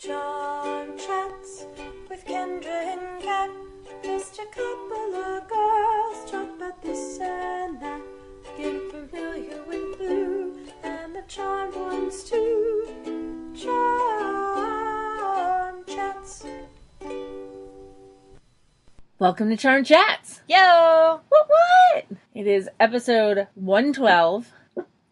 Charm chats with Kendra and Kat. Just a couple of girls talk about this and that. Get familiar with Blue and the charmed ones too. Charm chats. Welcome to Charm Chats. Yo! What? It is episode 112.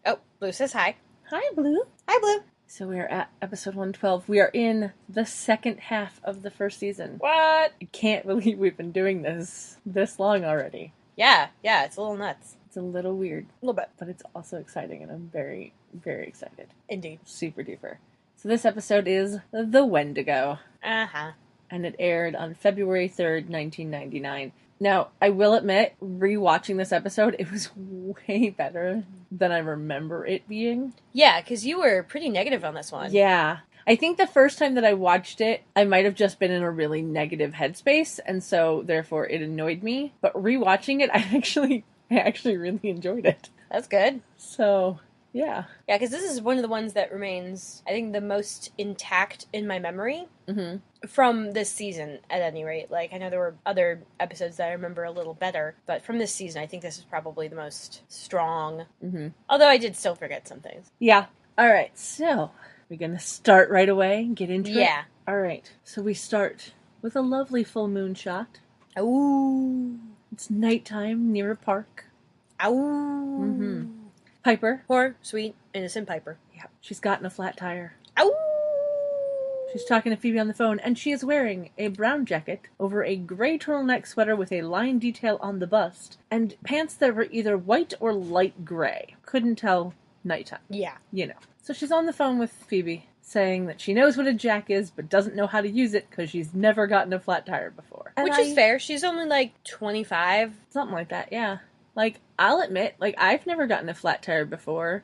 Oh, Blue says hi. Hi, Blue. Hi, Blue. So we are at episode 112. We are in the second half of the first season. What? I can't believe we've been doing this long already. Yeah, it's a little nuts. It's a little weird. A little bit. But it's also exciting, and I'm very, very excited. Indeed. Super duper. So this episode is The Wendigo. Uh-huh. And it aired on February 3rd, 1999. Now, I will admit, rewatching this episode, it was way better than I remember it being. Yeah, because you were pretty negative on this one. Yeah. I think the first time that I watched it, I might have just been in a really negative headspace, and so, therefore, it annoyed me. But rewatching it, I actually really enjoyed it. That's good. So, yeah. Yeah, because this is one of the ones that remains, I think, the most intact in my memory. Mm-hmm. From this season, at any rate. Like, I know there were other episodes that I remember a little better, but from this season, I think this is probably the most strong. Mm-hmm. Although I did still forget some things. Yeah. All right, so we're going to start right away and get into it? Yeah. All right, so we start with a lovely full moon shot. Ooh. It's nighttime near a park. Ow. Mm-hmm. Piper. Poor, sweet, innocent Piper. Yeah, she's gotten a flat tire. Ow. She's talking to Phoebe on the phone, and she is wearing a brown jacket over a gray turtleneck sweater with a line detail on the bust, and pants that were either white or light gray. Couldn't tell nighttime. Yeah. You know. So she's on the phone with Phoebe, saying that she knows what a jack is, but doesn't know how to use it because she's never gotten a flat tire before. Which is fair. She's only like 25. Something like that, yeah. Like, I'll admit, like, I've never gotten a flat tire before.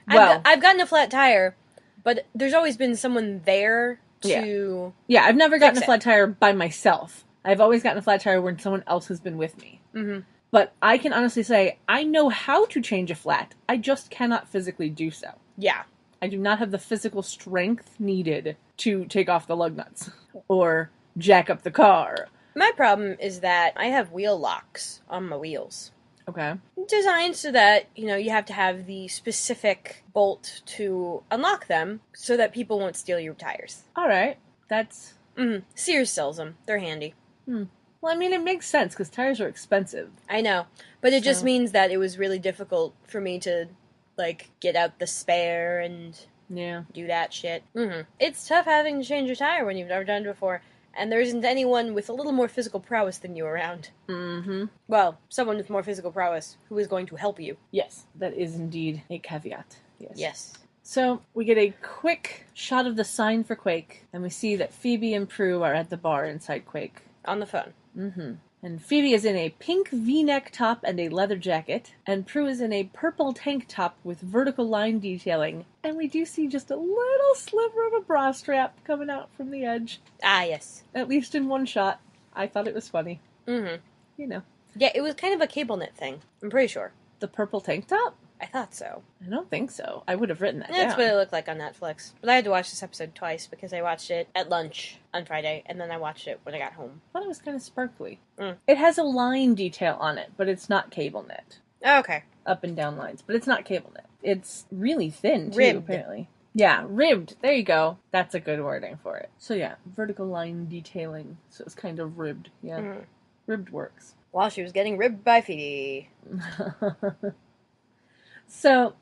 I've gotten a flat tire, but there's always been someone there to... Yeah, I've never gotten a flat tire by myself. I've always gotten a flat tire when someone else has been with me. Mm-hmm. But I can honestly say, I know how to change a flat. I just cannot physically do so. Yeah. I do not have the physical strength needed to take off the lug nuts. Or jack up the car. My problem is that I have wheel locks on my wheels. Okay. Designed so that, you have to have the specific bolt to unlock them so that people won't steal your tires. Alright. That's... Mm-hmm. Sears sells them. They're handy. Well, I mean, it makes sense, because tires are expensive. I know. But it just means that it was really difficult for me to, get out the spare and do that shit. Mm-hmm. It's tough having to change a tire when you've never done it before. And there isn't anyone with a little more physical prowess than you around. Mm-hmm. Well, someone with more physical prowess who is going to help you. Yes, that is indeed a caveat. Yes. So, we get a quick shot of the sign for Quake, and we see that Phoebe and Prue are at the bar inside Quake. On the phone. Mm-hmm. And Phoebe is in a pink V-neck top and a leather jacket, and Prue is in a purple tank top with vertical line detailing, and we do see just a little sliver of a bra strap coming out from the edge. Ah, yes. At least in one shot. I thought it was funny. Mm-hmm. You know. Yeah, it was kind of a cable knit thing. I'm pretty sure. The purple tank top? I thought so. I don't think so. I would have written that That's down. what it looked like on Netflix. But I had to watch this episode twice because I watched it at lunch on Friday, and then I watched it when I got home. I thought it was kind of sparkly. Mm. It has a line detail on it, but it's not cable knit. Oh, okay. Up and down lines, but it's not cable knit. It's really thin, too, Ribbed. apparently. Yeah, ribbed. There you go. That's a good wording for it. So yeah, vertical line detailing. So it's kind of ribbed. Yeah. Mm-hmm. Ribbed works. While she was getting ribbed by Phoebe. So,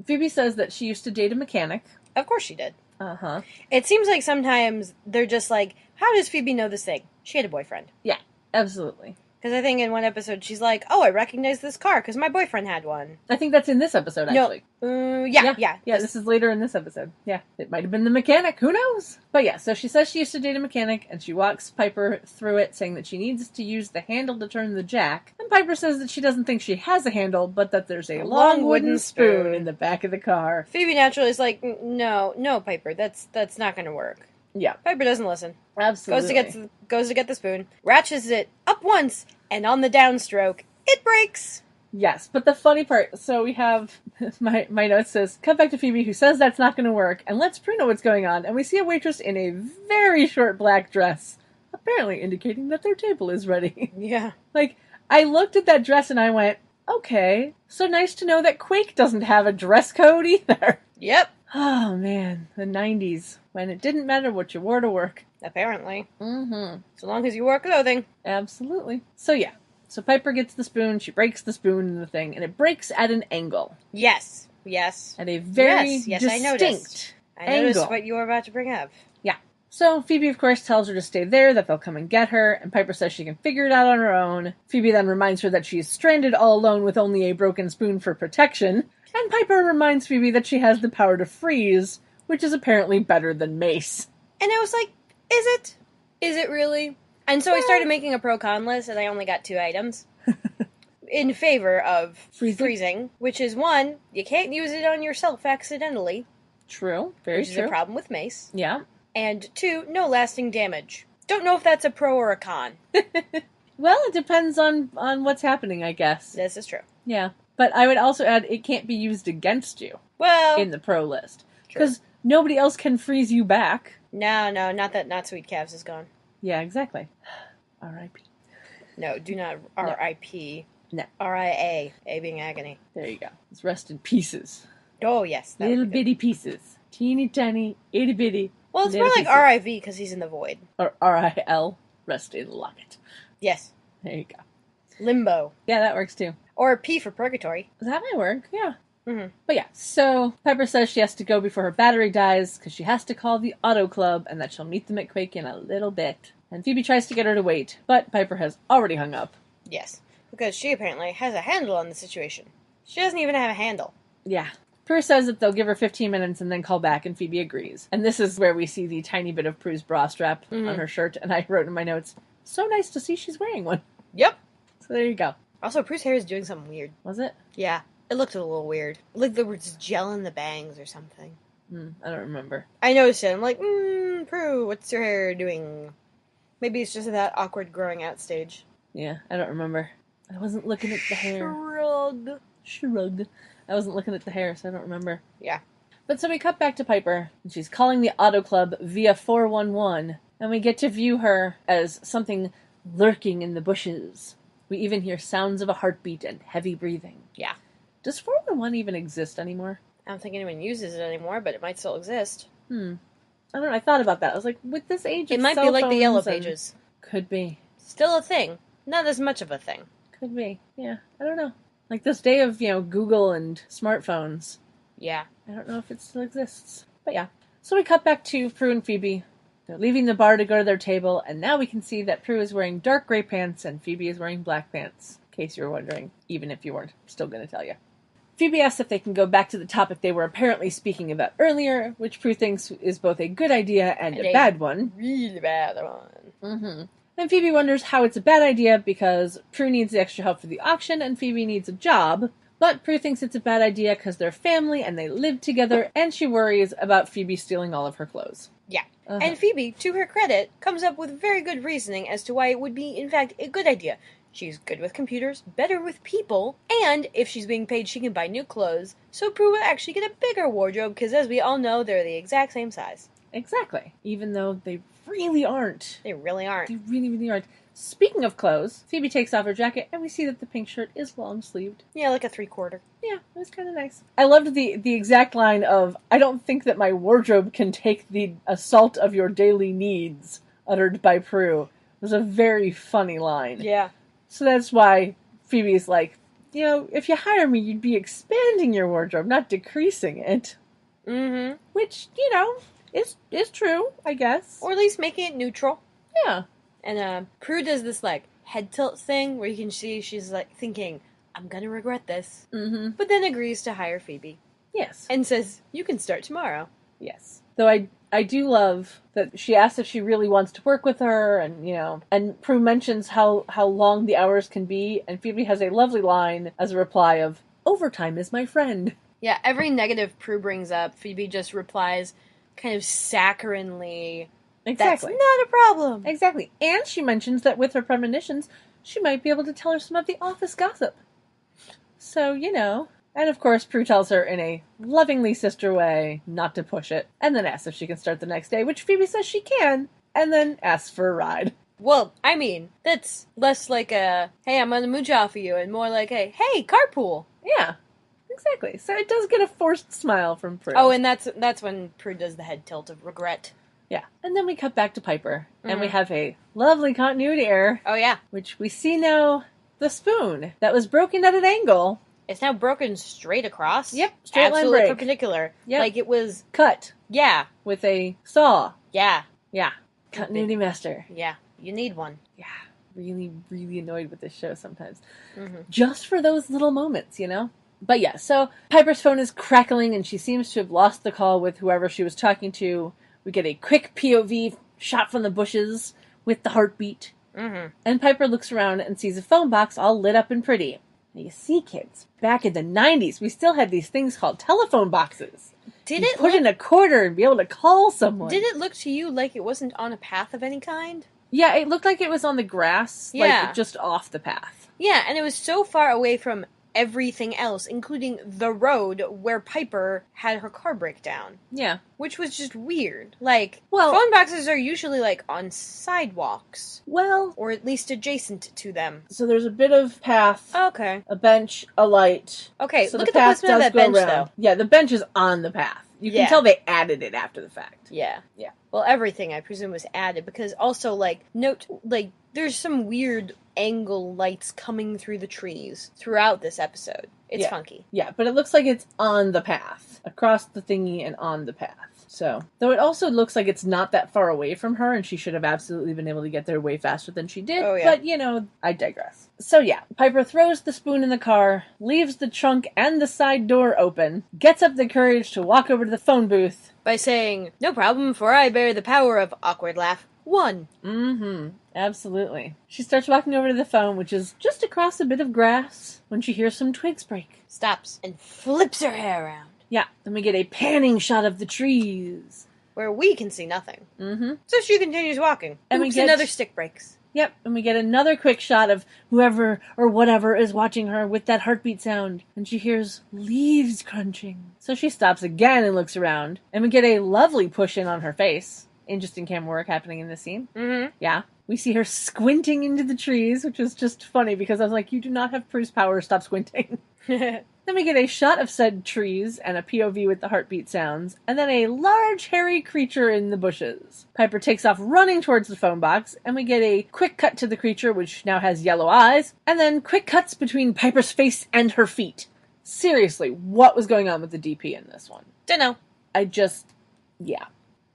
Phoebe says that she used to date a mechanic. Of course she did. Uh-huh. It seems like sometimes they're just like, how does Phoebe know this thing? She had a boyfriend. Yeah, absolutely. Because I think in one episode she's like, oh, I recognize this car because my boyfriend had one. I think that's in this episode, actually. Yeah. Yeah, this is later in this episode. Yeah, it might have been the mechanic. Who knows? But yeah, so she says she used to date a mechanic, and she walks Piper through it, saying that she needs to use the handle to turn the jack. And Piper says that she doesn't think she has a handle, but that there's a long wooden spoon in the back of the car. Phoebe naturally is like, no, Piper, that's not going to work. Yeah. Piper doesn't listen. Absolutely. Goes to get the spoon, ratchets it up once, and on the downstroke, it breaks. Yes, but the funny part, so we have, my note says, cut back to Phoebe, who says that's not going to work, and lets Prue know what's going on, and we see a waitress in a very short black dress, apparently indicating that their table is ready. Yeah. Like, I looked at that dress and I went, okay, so nice to know that Quake doesn't have a dress code either. Yep. Oh, man, the 90s, when it didn't matter what you wore to work. Apparently. Mm-hmm. So long as you wore clothing. Absolutely. So yeah. So Piper gets the spoon, she breaks the spoon in the thing, and it breaks at an angle. Yes. Yes. At a very yes, distinct I noticed. I noticed angle. what you were about to bring up. Yeah. So Phoebe, of course, tells her to stay there, that they'll come and get her, and Piper says she can figure it out on her own. Phoebe then reminds her that she's stranded all alone with only a broken spoon for protection, and Piper reminds Phoebe that she has the power to freeze, which is apparently better than mace. And I was like, is it? Is it really? And so I started making a pro-con list, and I only got 2 items. In favor of freezing, which is 1, you can't use it on yourself accidentally. True. Very true. Which is a problem with mace. Yeah. And 2, no lasting damage. Don't know if that's a pro or a con. Well, it depends on what's happening, I guess. This is true. Yeah. But I would also add, it can't be used against you. Well, in the pro list. Because nobody else can freeze you back. No, not that Not Sweet Calves is gone. Yeah, exactly. R.I.P. No, do not R.I.P. No. R.I.A. A being agony. There you go. It's rest in pieces. Oh, yes. Little bitty pieces. Teeny tiny, itty bitty. Well, it's more like R.I.V. because he's in the void. Or R.I.L. Rest in locket. Yes. There you go. Limbo. Yeah, that works too. Or P for purgatory. That might work, yeah. Mm-hmm. But yeah, so Piper says she has to go before her battery dies because she has to call the auto club and that she'll meet them at Quake in a little bit. And Phoebe tries to get her to wait, but Piper has already hung up. Yes, because she apparently has a handle on the situation. She doesn't even have a handle. Yeah. Prue says that they'll give her 15 minutes and then call back, and Phoebe agrees. And this is where we see the tiny bit of Prue's bra strap on her shirt, and I wrote in my notes, so nice to see she's wearing one. Yep. So there you go. Also, Prue's hair is doing something weird. Was it? Yeah. It looked a little weird. Like there was gel in the bangs or something. I don't remember. I noticed it. I'm like, Prue, what's your hair doing? Maybe it's just at that awkward growing out stage. Yeah, I don't remember. I wasn't looking at the hair. Shrug. I wasn't looking at the hair, so I don't remember. Yeah. But so we cut back to Piper, and she's calling the auto club via 411, and we get to view her as something lurking in the bushes. We even hear sounds of a heartbeat and heavy breathing. Yeah. Does 411 even exist anymore? I don't think anyone uses it anymore, but it might still exist. I don't know. I thought about that. I was like, with this age, it might be like the Yellow Pages. Could be. Still a thing. Not as much of a thing. Could be. Yeah. I don't know. Like this day of Google and smartphones. Yeah. I don't know if it still exists. But yeah. So we cut back to Prue and Phoebe. They're leaving the bar to go to their table, and now we can see that Prue is wearing dark gray pants and Phoebe is wearing black pants. In case you were wondering, even if you weren't, I'm still going to tell you. Phoebe asks if they can go back to the topic they were apparently speaking about earlier, which Prue thinks is both a good idea and a bad one. Really bad one. And Phoebe wonders how it's a bad idea because Prue needs the extra help for the auction and Phoebe needs a job. But Prue thinks it's a bad idea because they're family and they live together, and she worries about Phoebe stealing all of her clothes. Yeah. And Phoebe, to her credit, comes up with very good reasoning as to why it would be, in fact, a good idea. She's good with computers, better with people, and if she's being paid, she can buy new clothes, so Prue will actually get a bigger wardrobe, because as we all know, they're the exact same size. Exactly. Even though they really aren't. They really aren't. They really, really aren't. Speaking of clothes, Phoebe takes off her jacket, and we see that the pink shirt is long-sleeved. Yeah, like a 3/4. Yeah, it was kind of nice. I loved the exact line of, I don't think that my wardrobe can take the assault of your daily needs, uttered by Prue. It was a very funny line. Yeah. So that's why Phoebe's like, if you hire me, you'd be expanding your wardrobe, not decreasing it. Mm-hmm. Which, is true, I guess. Or at least making it neutral. Yeah. And Prue does this, head tilt thing where you can see she's, thinking, I'm gonna regret this. Mm-hmm. But then agrees to hire Phoebe. Yes. And says, you can start tomorrow. Yes. Though I do love that she asks if she really wants to work with her, and Prue mentions how long the hours can be, and Phoebe has a lovely line as a reply of, overtime is my friend. Yeah, every negative Prue brings up, Phoebe just replies kind of saccharinely, exactly. That's not a problem. Exactly. And she mentions that with her premonitions, she might be able to tell her some of the office gossip. So, And of course, Prue tells her in a lovingly sister way not to push it, and then asks if she can start the next day, which Phoebe says she can, and then asks for a ride. Well, I mean, that's less like a, hey, I'm gonna mooch off of you, and more like, hey, carpool. Yeah, exactly. So it does get a forced smile from Prue. Oh, and that's when Prue does the head tilt of regret. Yeah. And then we cut back to Piper, and we have a lovely continuity error. Oh, yeah. Which we see now the spoon that was broken at an angle. It's now broken straight across. Yep, straight line break. Perpendicular. Yep. Like it was... Cut. Yeah. With a saw. Yeah. Yeah. Continuity master. Yeah. You need one. Yeah. Really, really annoyed with this show sometimes. Just for those little moments, But yeah, so Piper's phone is crackling and she seems to have lost the call with whoever she was talking to. We get a quick POV shot from the bushes with the heartbeat. And Piper looks around and sees a phone box all lit up and pretty. Now you see, kids, back in the 90s, we still had these things called telephone boxes. Did it put in a quarter and be able to call someone. Did it look to you like it wasn't on a path of any kind? Yeah, it looked like it was on the grass, like just off the path. Yeah, and it was so far away from everything else, including the road where Piper had her car break down. Yeah. Which was just weird. Like, phone boxes are usually, like, on sidewalks. Well... Or at least adjacent to them. So there's a bit of path. Okay. A bench, a light. Okay, so look the at the placement of that bench, though. Yeah, the bench is on the path. You can tell they added it after the fact. Yeah. Yeah. Well, everything, I presume, was added, because also, there's some weird angle lights coming through the trees throughout this episode. It's funky. Yeah, but it looks like it's on the path. Across the thingy and on the path. So, though it also looks like it's not that far away from her, and she should have absolutely been able to get there way faster than she did. Oh, yeah. But, I digress. So, yeah, Piper throws the spoon in the car, leaves the trunk and the side door open, gets up the courage to walk over to the phone booth. By saying, no problem, for I bear the power of awkward laugh. 1. Absolutely. She starts walking over to the phone, which is just across a bit of grass, when she hears some twigs break. Stops and flips her hair around. Yeah, then we get a panning shot of the trees. Where we can see nothing. So she continues walking. And we get another stick breaks. Yep, and we get another quick shot of whoever or whatever is watching her with that heartbeat sound. And she hears leaves crunching. So she stops again and looks around. And we get a lovely push in on her face. Interesting camera work happening in this scene. Yeah. We see her squinting into the trees, which is just funny because I was like, you do not have Prue's power, stop squinting. Then we get a shot of said trees and a POV with the heartbeat sounds, and then a large hairy creature in the bushes. Piper takes off running towards the phone box, and we get a quick cut to the creature, which now has yellow eyes, and then quick cuts between Piper's face and her feet. Seriously, what was going on with the DP in this one? Dunno. Yeah.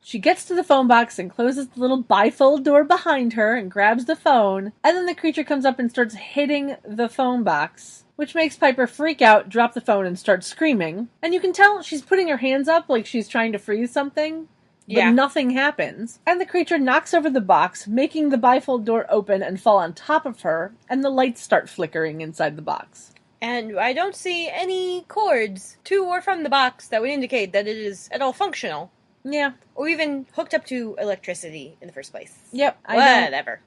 She gets to the phone box and closes the little bifold door behind her and grabs the phone, and then the creature comes up and starts hitting the phone box, which makes Piper freak out, drop the phone, and start screaming. And you can tell she's putting her hands up like she's trying to freeze something, but nothing happens. And the creature knocks over the box, making the bifold door open and fall on top of her, and the lights start flickering inside the box. And I don't see any cords to or from the box that would indicate that it is at all functional. Yeah. Or even hooked up to electricity in the first place. Yep. Whatever.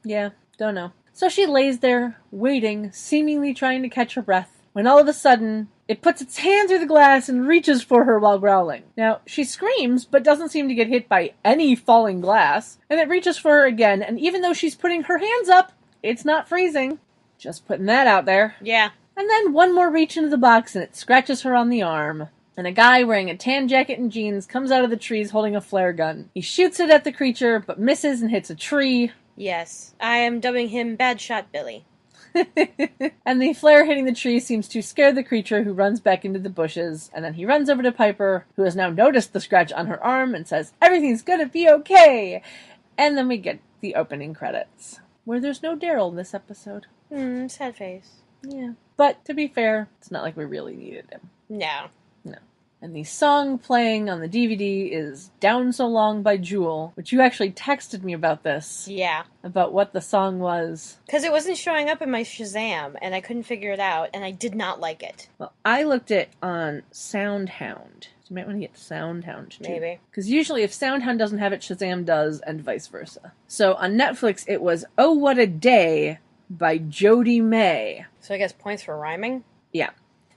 Don't know. So she lays there, waiting, seemingly trying to catch her breath, when all of a sudden, it puts its hand through the glass and reaches for her while growling. Now, she screams, but doesn't seem to get hit by any falling glass, and it reaches for her again, and even though she's putting her hands up, it's not freezing. Just putting that out there. Yeah. And then one more reach into the box, and it scratches her on the arm. And a guy wearing a tan jacket and jeans comes out of the trees holding a flare gun. He shoots it at the creature, but misses and hits a tree. Yes, I am dubbing him Bad Shot Billy. And the flare hitting the tree seems to scare the creature, who runs back into the bushes. And then he runs over to Piper, who has now noticed the scratch on her arm, and says, "Everything's gonna be okay!" And then we get the opening credits, where there's no Daryl in this episode. Sad face. Yeah. But, to be fair, it's not like we really needed him. No. And the song playing on the DVD is Down So Long by Jewel, which you actually texted me about this. Yeah. About what the song was. Because it wasn't showing up in my Shazam, and I couldn't figure it out, and I did not like it. Well, I looked it on Soundhound. You might want to get Soundhound, too. Maybe. Because usually if Soundhound doesn't have it, Shazam does, and vice versa. So on Netflix, it was Oh What a Day by Jody May. So I guess points for rhyming? Yeah.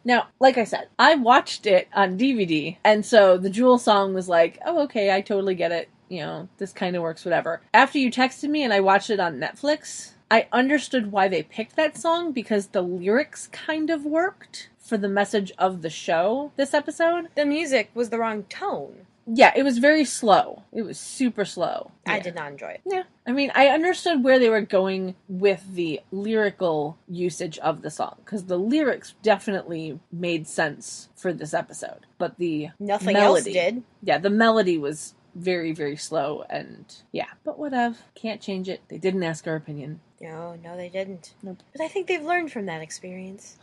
Now, like I said, I watched it on DVD, and so the Jewel song was like, oh, okay, I totally get it. You know, this kind of works, whatever. After you texted me and I watched it on Netflix, I understood why they picked that song, because the lyrics kind of worked for the message of the show this episode. The music was the wrong tone. Yeah, it was very slow. It was super slow. Yeah. I did not enjoy it. Yeah. I mean, I understood where they were going with the lyrical usage of the song, because the lyrics definitely made sense for this episode. But the Nothing melody, else did. Yeah, the melody was very, very slow, and yeah. But whatever. Can't change it. They didn't ask our opinion. No, they didn't. Nope. But I think they've learned from that experience.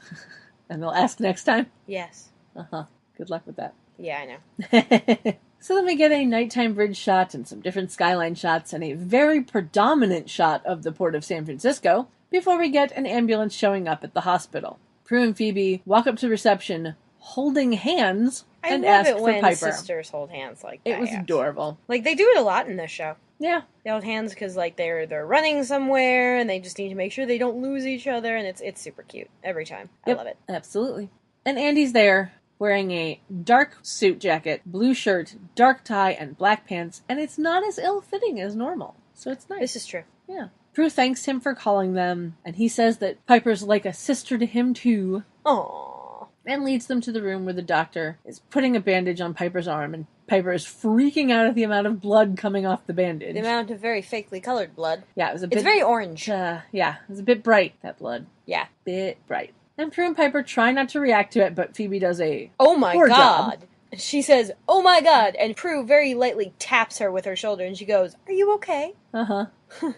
And they'll ask next time? Yes. Uh-huh. Good luck with that. Yeah, I know. So then we get a nighttime bridge shot and some different skyline shots and a very predominant shot of the port of San Francisco before we get an ambulance showing up at the hospital. Prue and Phoebe walk up to reception holding hands and ask for Piper. Sisters hold hands like that. It was adorable. Like, they do it a lot in this show. Yeah. They hold hands because, like, they're running somewhere and they just need to make sure they don't lose each other, and it's super cute every time. I love it. Absolutely. And Andy's there, wearing a dark suit jacket, blue shirt, dark tie, and black pants, and it's not as ill-fitting as normal, so it's nice. This is true. Yeah. Prue thanks him for calling them, and he says that Piper's like a sister to him, too. Aww. And leads them to the room where the doctor is putting a bandage on Piper's arm, and Piper is freaking out at the amount of blood coming off the bandage. The amount of very fakely colored blood. Yeah, it was a bit... It's very orange. Yeah, it was a bit bright, that blood. Yeah. Bit bright. And Prue and Piper try not to react to it, but Phoebe does a oh my poor god. job. She says, oh my god, and Prue very lightly taps her with her shoulder, and she goes, are you okay? Uh-huh.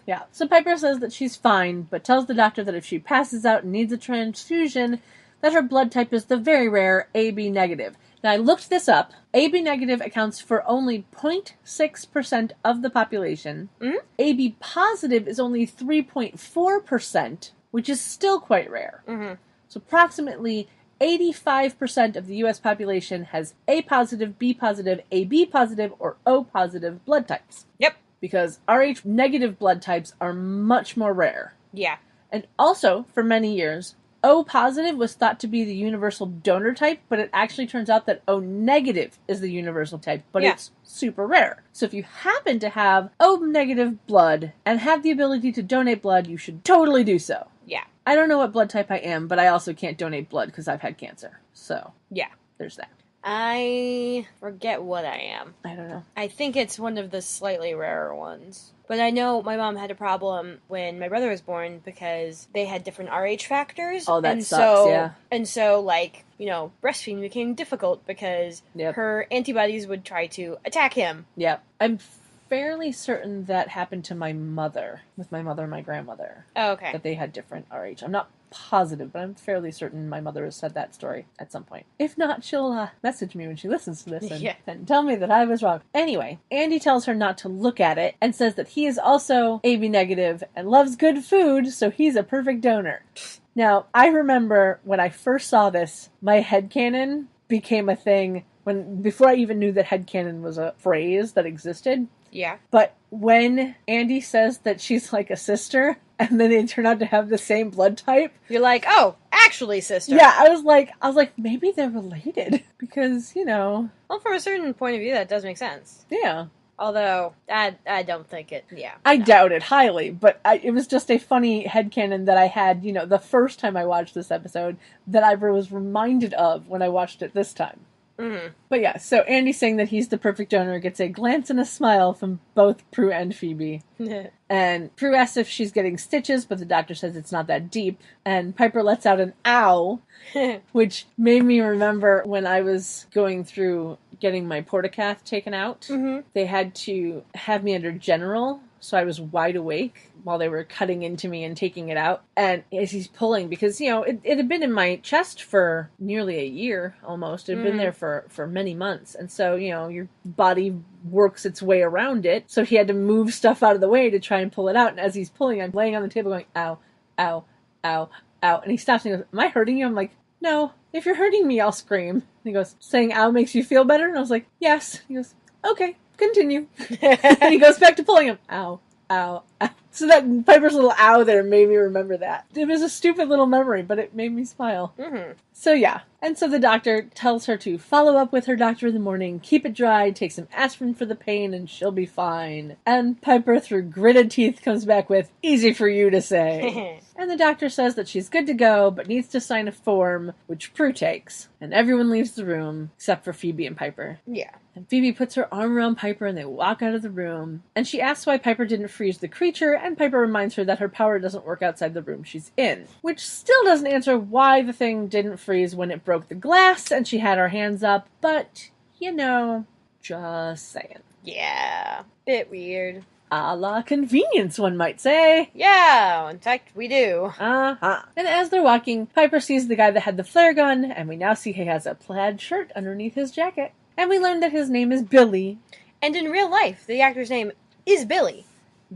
Yeah. So Piper says that she's fine, but tells the doctor that if she passes out and needs a transfusion, that her blood type is the very rare AB negative. Now, I looked this up. AB negative accounts for only 0.6% of the population. Mm-hmm. AB positive is only 3.4%, which is still quite rare. Mm-hmm. So approximately 85% of the U.S. population has A positive, B positive, AB positive, or O positive blood types. Yep. Because Rh negative blood types are much more rare. Yeah. And also, for many years, O positive was thought to be the universal donor type, but it actually turns out that O negative is the universal type, but it's super rare. So if you happen to have O negative blood and have the ability to donate blood, you should totally do so. Yeah. I don't know what blood type I am, but I also can't donate blood because I've had cancer. So, yeah. There's that. I forget what I am. I don't know. I think it's one of the slightly rarer ones. But I know my mom had a problem when my brother was born because they had different Rh factors. Oh, that sucks, yeah. And so, like, you know, breastfeeding became difficult because her antibodies would try to attack him. Yep. I'm fairly certain that happened to my mother, with my mother and my grandmother. Oh, okay. That they had different Rh. I'm not positive, but I'm fairly certain my mother has said that story at some point. If not, she'll message me when she listens to this and tell me that I was wrong. Anyway, Andy tells her not to look at it and says that he is also AB negative and loves good food, so he's a perfect donor. Now, I remember when I first saw this, my headcanon became a thing before I even knew that headcanon was a phrase that existed. Yeah. But when Andy says that she's like a sister, and then they turn out to have the same blood type, you're like, oh, actually sister. Yeah, I was like, maybe they're related. Because, you know. Well, from a certain point of view, that does make sense. Yeah. Although, I don't think it, I doubt it highly, but it was just a funny headcanon that I had, you know, the first time I watched this episode, that I was reminded of when I watched it this time. Mm-hmm. But yeah, so Andy saying that he's the perfect donor gets a glance and a smile from both Prue and Phoebe. And Prue asks if she's getting stitches, but the doctor says it's not that deep. And Piper lets out an ow, which made me remember when I was going through getting my portacath taken out. Mm-hmm. They had to have me under general, so I was wide awake while they were cutting into me and taking it out. And as he's pulling, because, you know, it had been in my chest for nearly a year, almost. It had been there for many months. And so, you know, your body works its way around it. So he had to move stuff out of the way to try and pull it out. And as he's pulling, I'm laying on the table going, ow, ow, ow, ow. And he stops and he goes, am I hurting you? I'm like, no. If you're hurting me, I'll scream. And he goes, saying ow makes you feel better? And I was like, yes. He goes, okay, continue. And he goes back to pulling him. Ow, ow, ow. So that Piper's little ow there made me remember that. It was a stupid little memory, but it made me smile. Mm-hmm. So yeah, And so the doctor tells her to follow up with her doctor in the morning, keep it dry, take some aspirin for the pain, and she'll be fine. And Piper, through gritted teeth, comes back with, easy for you to say. And the doctor says that she's good to go, but needs to sign a form, which Prue takes. And everyone leaves the room, except for Phoebe and Piper. Yeah. And Phoebe puts her arm around Piper and they walk out of the room. And she asks why Piper didn't freeze the creature, and Piper reminds her that her power doesn't work outside the room she's in. Which still doesn't answer why the thing didn't freeze when it broke the glass and she had her hands up, but, you know, just saying. Yeah. Bit weird. A la convenience, one might say. Yeah, in fact, we do. Uh-huh. And as they're walking, Piper sees the guy that had the flare gun, and we now see he has a plaid shirt underneath his jacket. And we learn that his name is Billy. And in real life, the actor's name is Billy.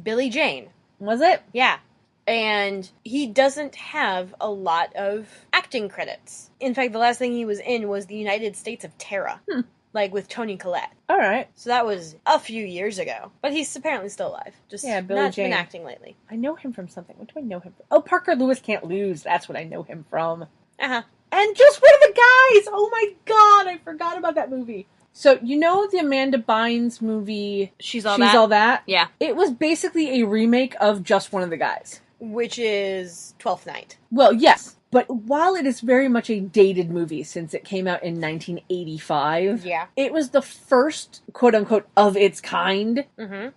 Billy Jane. Was it? Yeah. And he doesn't have a lot of acting credits. In fact, the last thing he was in was The United States of Terra. Like with Toni Collette. All right. So that was a few years ago. But he's apparently still alive. Just Billy not Jane. been acting lately. I know him from something. What do I know him from? Oh, Parker Lewis Can't Lose. That's what I know him from. Uh-huh. And just one of the guys! Oh my god, I forgot about that movie. So, you know the Amanda Bynes movie, She's All That? Yeah. It was basically a remake of Just One of the Guys. Which is 12th Night. Well, yes. But while it is very much a dated movie since it came out in 1985, Yeah. it was the first, quote-unquote, of its kind,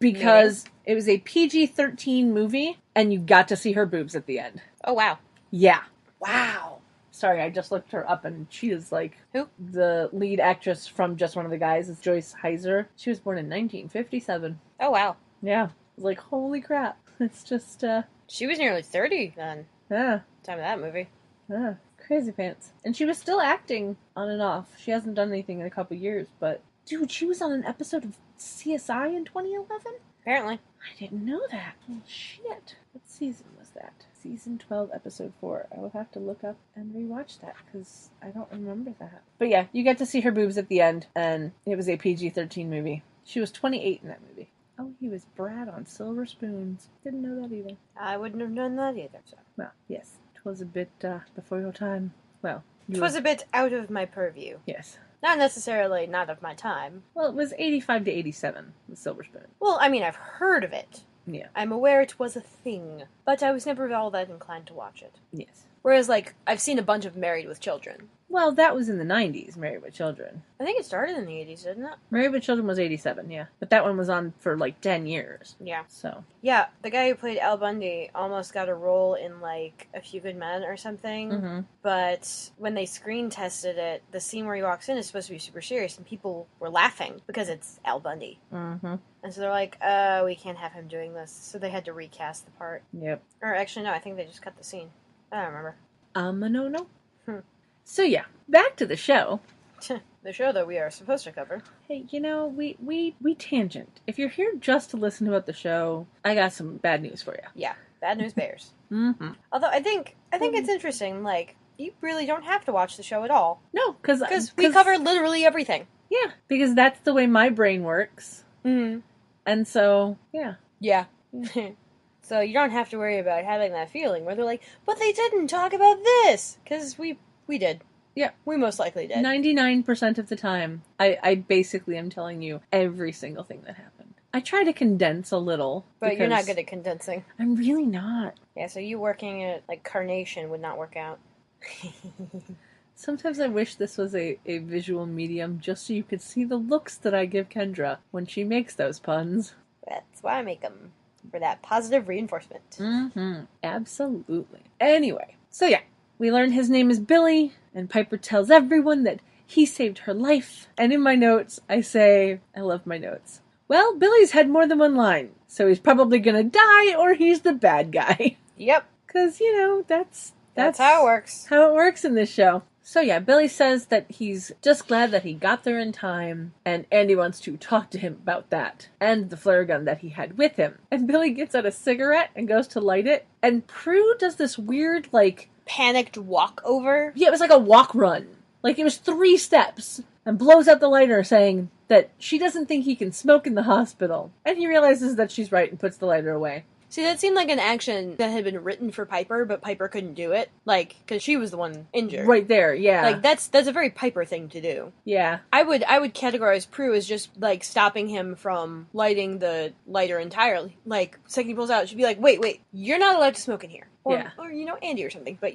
because it was a PG-13 movie, and you got to see her boobs at the end. Oh, wow. Yeah. Wow. Sorry, I just looked her up, and she is like... Who? The lead actress from Just One of the Guys is Joyce Heiser. She was born in 1957. Oh, wow. Yeah. I was like, holy crap. It's just, She was nearly 30 then. Yeah. Time of that movie. Yeah. Crazy pants. And she was still acting on and off. She hasn't done anything in a couple years, but... Dude, she was on an episode of CSI in 2011? Apparently. I didn't know that. Oh, shit. What season was that? Season 12, episode 4. I will have to look up and rewatch that, because I don't remember that. But yeah, you get to see her boobs at the end, and it was a PG-13 movie. She was 28 in that movie. Oh, he was Brad on Silver Spoons. Didn't know that either. I wouldn't have done that either. So. Well, yes. It was a bit before your time. Well, it was a bit out of my purview. Yes. Not necessarily not of my time. Well, it was 85 to 87, the Silver Spoon. Well, I mean, I've heard of it. Yeah. I'm aware it was a thing, but I was never all that inclined to watch it. Yes. Whereas, like, I've seen a bunch of Married with Children. Well, that was in the 90s, Married with Children. I think it started in the 80s, didn't it? Married with Children was 87, yeah. But that one was on for, like, 10 years. Yeah. So. Yeah, the guy who played Al Bundy almost got a role in, like, A Few Good Men or something. Mm-hmm. But when they screen tested it, the scene where he walks in is supposed to be super serious, and people were laughing because it's Al Bundy. Mm-hmm. And so they're like, we can't have him doing this. So they had to recast the part. Yep. Or actually, no, I think they just cut the scene. I don't remember. No. So yeah, back to the show. The show that we are supposed to cover. Hey, you know, we tangent. If you're here just to listen about the show, I got some bad news for you. Yeah, bad news bears. Mm-hmm. Although I think it's interesting. Like, you really don't have to watch the show at all. No, because we cover literally everything. Yeah, because that's the way my brain works. Mm-hmm. And so, yeah. Yeah. So you don't have to worry about having that feeling where they're like, but they didn't talk about this! Because we did. Yeah. We most likely did. 99% of the time, I basically am telling you every single thing that happened. I try to condense a little. But you're not good at condensing. I'm really not. Yeah, so you working at, like, Carnation would not work out. Sometimes I wish this was a visual medium just so you could see the looks that I give Kendra when she makes those puns. That's why I make them. For that positive reinforcement. Mm-hmm. Absolutely. Anyway, so yeah, we learn his name is Billy, and Piper tells everyone that he saved her life. And in my notes, I say, I love my notes. Well, Billy's had more than one line, so he's probably gonna die or he's the bad guy. Yep. Because, you know, that's how it works. How it works in this show. So yeah, Billy says that he's just glad that he got there in time, and Andy wants to talk to him about that, and the flare gun that he had with him. And Billy gets out a cigarette and goes to light it, and Prue does this weird, like... panicked walk over? Yeah, it was like a walk run. Like, it was 3 steps, and blows out the lighter saying that she doesn't think he can smoke in the hospital. And he realizes that she's right and puts the lighter away. See, that seemed like an action that had been written for Piper, but Piper couldn't do it. Like, because she was the one injured. Right there, yeah. Like, that's a very Piper thing to do. Yeah. I would categorize Prue as just, like, stopping him from lighting the lighter entirely. Like, second he pulls out, she'd be like, wait, you're not allowed to smoke in here. Or, Andy or something. But,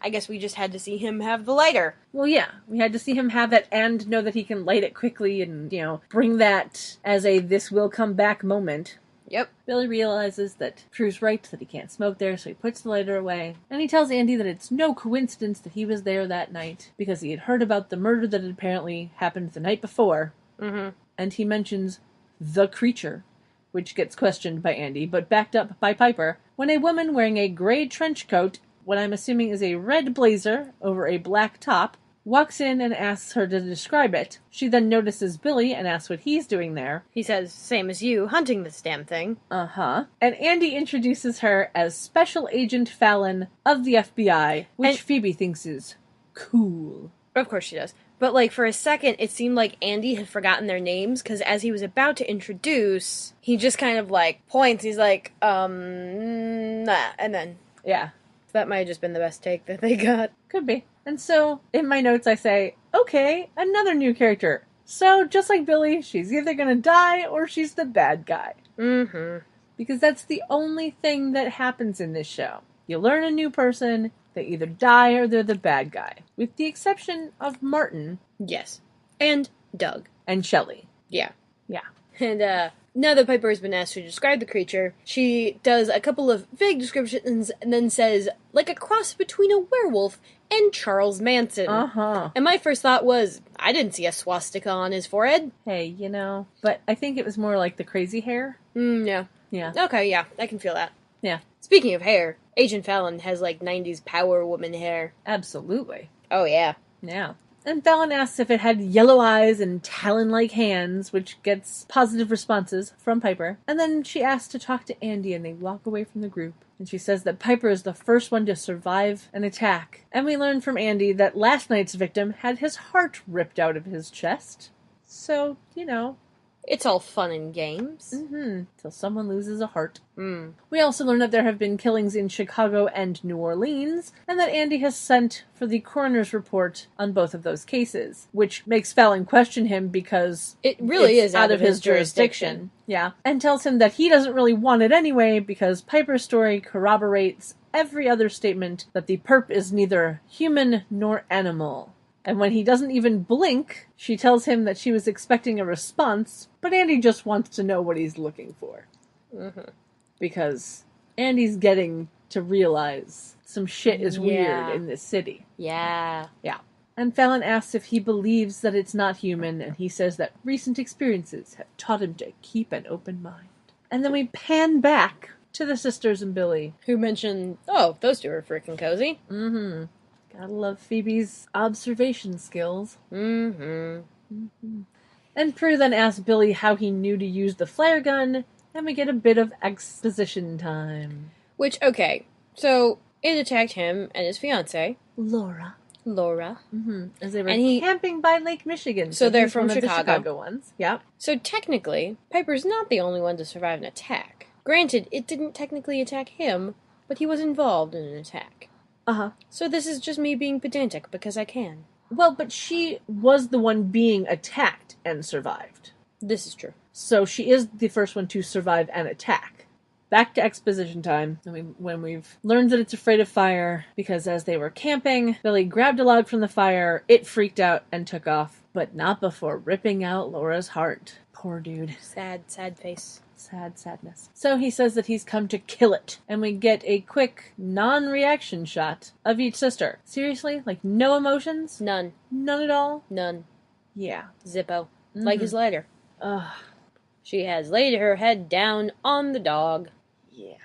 I guess we just had to see him have the lighter. Well, yeah. We had to see him have it and know that he can light it quickly and, bring that as a this will come back moment. Yep. Billy realizes that Prue's right, that he can't smoke there, so he puts the lighter away. And he tells Andy that it's no coincidence that he was there that night, because he had heard about the murder that had apparently happened the night before. Mm-hmm. And he mentions the creature, which gets questioned by Andy, but backed up by Piper, when a woman wearing a gray trench coat, what I'm assuming is a red blazer over a black top, walks in and asks her to describe it. She then notices Billy and asks what he's doing there. He says, same as you, hunting this damn thing. Uh-huh. And Andy introduces her as Special Agent Fallon of the FBI, which Phoebe thinks is cool. Of course she does. But, like, for a second, it seemed like Andy had forgotten their names, because as he was about to introduce, he just kind of, like, points. He's like, nah, and then... Yeah. That might have just been the best take that they got. Could be. And so, in my notes, I say, okay, another new character. So, just like Billy, she's either gonna die or she's the bad guy. Mm-hmm. Because that's the only thing that happens in this show. You learn a new person, they either die or they're the bad guy. With the exception of Martin. Yes. And Doug. And Shelley. Yeah. Yeah. And, now that Piper has been asked to describe the creature, she does a couple of vague descriptions and then says, like a cross between a werewolf and Charles Manson. Uh-huh. And my first thought was, I didn't see a swastika on his forehead. Hey, but I think it was more like the crazy hair. Yeah. Yeah. Okay, yeah, I can feel that. Yeah. Speaking of hair, Agent Fallon has, like, 90s power woman hair. Absolutely. Oh, yeah. Yeah. And Fallon asks if it had yellow eyes and talon-like hands, which gets positive responses from Piper. And then she asks to talk to Andy, and they walk away from the group. And she says that Piper is the first one to survive an attack. And we learn from Andy that last night's victim had his heart ripped out of his chest. So, It's all fun and games. Mm-hmm. Till someone loses a heart. Mm. We also learn that there have been killings in Chicago and New Orleans, and that Andy has sent for the coroner's report on both of those cases, which makes Fallon question him because it really is out of his jurisdiction. Yeah. And tells him that he doesn't really want it anyway because Piper's story corroborates every other statement that the perp is neither human nor animal. And when he doesn't even blink, she tells him that she was expecting a response, but Andy just wants to know what he's looking for. Mm-hmm. Because Andy's getting to realize some shit is weird in this city. Yeah. Yeah. And Fallon asks if he believes that it's not human, and he says that recent experiences have taught him to keep an open mind. And then we pan back to the sisters and Billy. Who mentioned, oh, those two are freaking cozy. Mm-hmm. Gotta love Phoebe's observation skills. Mm-hmm. Mm-hmm. And Prue then asks Billy how he knew to use the flare gun, and we get a bit of exposition time. Which, okay, so it attacked him and his fiancée, Laura. Mm-hmm. As they were camping by Lake Michigan. So they're from one Chicago. Of the Chicago ones. Yeah. So technically, Piper's not the only one to survive an attack. Granted, it didn't technically attack him, but he was involved in an attack. Uh-huh. So this is just me being pedantic because I can. Well, but she was the one being attacked and survived. This is true. So she is the first one to survive an attack. Back to exposition time, when we've learned that it's afraid of fire, because as they were camping, Billy grabbed a log from the fire, it freaked out and took off, but not before ripping out Laura's heart. Poor dude. Sad, sad face. Sadness. So he says that he's come to kill it, and we get a quick, non-reaction shot of each sister. Seriously? Like, no emotions? None. None at all? None. Yeah. Zippo. Mm-hmm. Like his lighter. Ugh. She has laid her head down on the dog. Yeah.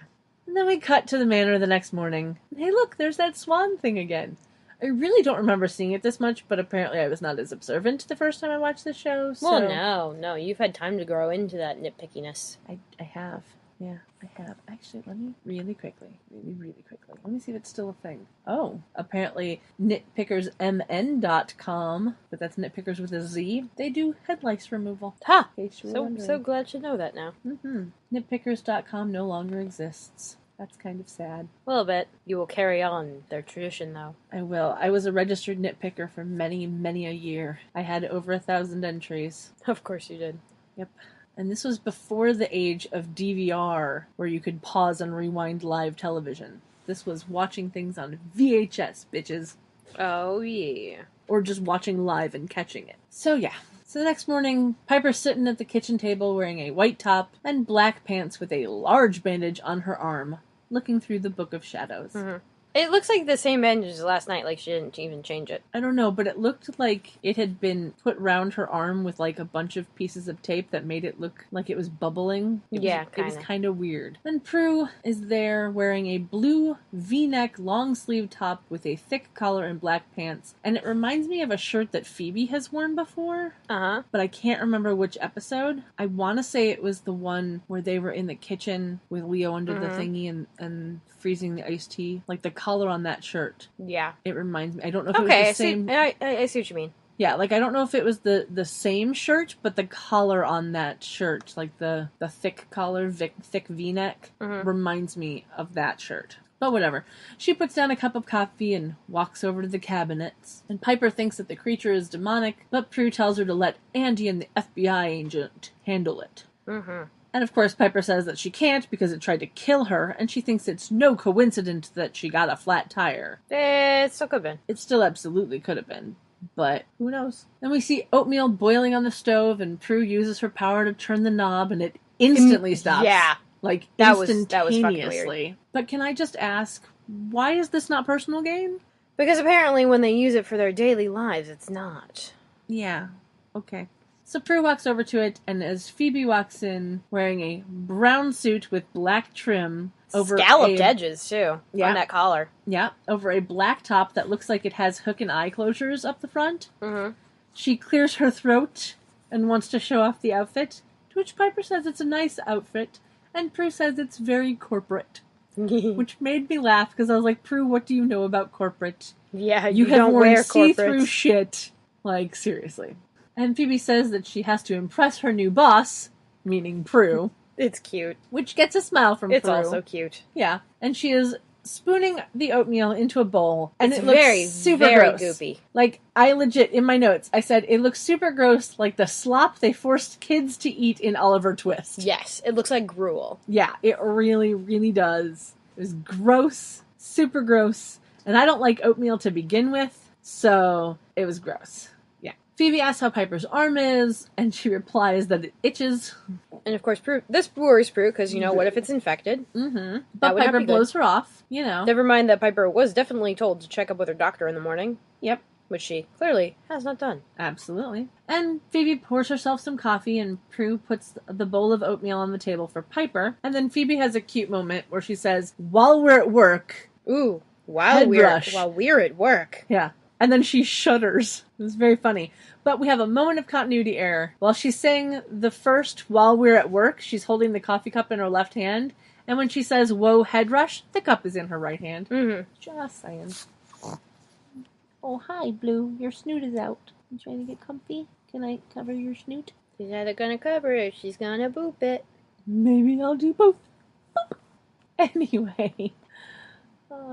And then we cut to the manor the next morning. Hey, look, there's that swan thing again. I really don't remember seeing it this much, but apparently I was not as observant the first time I watched the show, so... Well, no, you've had time to grow into that nitpickiness. I have, Yeah, I have. Actually, let me really quickly. Let me see if it's still a thing. Oh, apparently nitpickersmn.com, but that's nitpickers with a Z. They do head lice removal. Ha! Huh. So glad to know that now. Mm-hmm. Nitpickers.com no longer exists. That's kind of sad. A little bit. You will carry on their tradition, though. I will. I was a registered nitpicker for many, many a year. I had over 1,000 entries. Of course you did. Yep. And this was before the age of DVR, where you could pause and rewind live television. This was watching things on VHS, bitches. Oh, yeah. Or just watching live and catching it. So, yeah. So the next morning, Piper's sitting at the kitchen table wearing a white top and black pants with a large bandage on her arm, looking through the Book of Shadows. Mm-hmm. It looks like the same bandage as last night, like she didn't even change it. I don't know, but it looked like it had been put round her arm with like a bunch of pieces of tape that made it look like it was bubbling. It was kind of weird. Then Prue is there wearing a blue V-neck long sleeve top with a thick collar and black pants, and it reminds me of a shirt that Phoebe has worn before. Uh-huh. But I can't remember which episode. I want to say it was the one where they were in the kitchen with Leo under the thingy and freezing the iced tea. Like the collar on that shirt. Yeah. It reminds me. I don't know if it was the same. I see what you mean. Yeah, like I don't know if it was the same shirt, but the collar on that shirt, like the thick collar, thick V-neck, reminds me of that shirt. But whatever. She puts down a cup of coffee and walks over to the cabinets. And Piper thinks that the creature is demonic, but Prue tells her to let Andy and the FBI agent handle it. Mm-hmm. And of course, Piper says that she can't because it tried to kill her, and she thinks it's no coincidence that she got a flat tire. It still could have been. It still absolutely could have been, but who knows? Then we see oatmeal boiling on the stove, and Prue uses her power to turn the knob, and it instantly stops. Yeah. Like, that was instantaneously. fucking weird. But can I just ask, why is this not personal gain? Because apparently when they use it for their daily lives, it's not. Yeah. Okay. So Prue walks over to it, and as Phoebe walks in, wearing a brown suit with black trim over scalloped edges, too, on that collar. Yeah, over a black top that looks like it has hook and eye closures up the front. Mm-hmm. She clears her throat and wants to show off the outfit, to which Piper says it's a nice outfit, and Prue says it's very corporate. Which made me laugh, because I was like, Prue, what do you know about corporate? Yeah, you have don't worn wear see-through shit. Like, seriously. And Phoebe says that she has to impress her new boss, meaning Prue. It's cute. Which gets a smile from Prue. It's also cute. Yeah. And she is spooning the oatmeal into a bowl. And it's it looks very, super very gross. goopy. Like, I legit, in my notes, I said, it looks super gross, like the slop they forced kids to eat in Oliver Twist. Yes, it looks like gruel. Yeah, it really, really does. It was gross, super gross. And I don't like oatmeal to begin with, so it was gross. Phoebe asks how Piper's arm is, and she replies that it itches. And of course, this worries Prue, because, what if it's infected? Mm-hmm. But Piper blows her off, Never mind that Piper was definitely told to check up with her doctor in the morning. Yep. Which she clearly has not done. Absolutely. And Phoebe pours herself some coffee, and Prue puts the bowl of oatmeal on the table for Piper. And then Phoebe has a cute moment where she says, while we're at work... Ooh, while we're at work. Yeah. And then she shudders. It was very funny. But we have a moment of continuity error. While she's saying the first, while we're at work, she's holding the coffee cup in her left hand. And when she says, whoa, head rush, the cup is in her right hand. Mm-hmm. Just saying. Oh, hi, Blue. Your snoot is out. You trying to get comfy? Can I cover your snoot? She's either gonna cover it or she's gonna boop it. Maybe I'll do both. Anyway.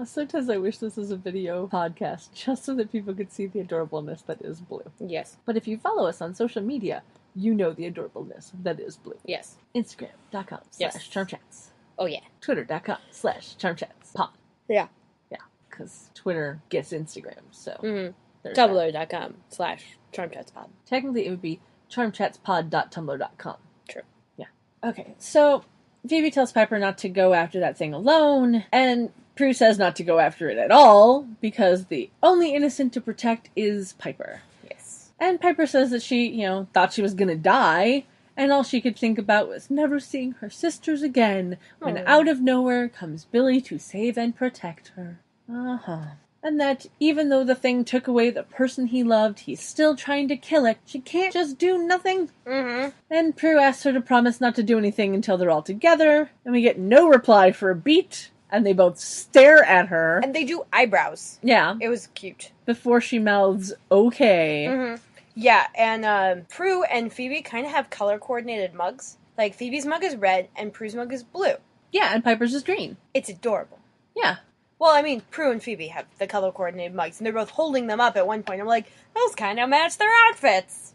Sometimes I wish this was a video podcast, just so that people could see the adorableness that is Blue. Yes. But if you follow us on social media, you know the adorableness that is Blue. Yes. Instagram.com/charmchats. Oh, yeah. Twitter.com/charmchatspod. Yeah. Yeah, because Twitter gets Instagram, so. Mm-hmm. Tumblr.com/charmchatspod. Technically, it would be charmchatspod.tumblr.com. True. Yeah. Okay, so Phoebe tells Piper not to go after that thing alone, and Prue says not to go after it at all, because the only innocent to protect is Piper. Yes. And Piper says that she, thought she was gonna die, and all she could think about was never seeing her sisters again, when out of nowhere comes Billy to save and protect her. Uh-huh. and that even though the thing took away the person he loved, he's still trying to kill it. She can't just do nothing. And Prue asks her to promise not to do anything until they're all together, and we get no reply for a beat, and they both stare at her. And they do eyebrows. Yeah. It was cute. Before she mouths, okay. Yeah, and Prue and Phoebe kind of have color-coordinated mugs. Like, Phoebe's mug is red, and Prue's mug is blue. Yeah, and Piper's is green. It's adorable. Yeah. Well, I mean, Prue and Phoebe have the color-coordinated mugs, and they're both holding them up at one point. I'm like, those kind of match their outfits.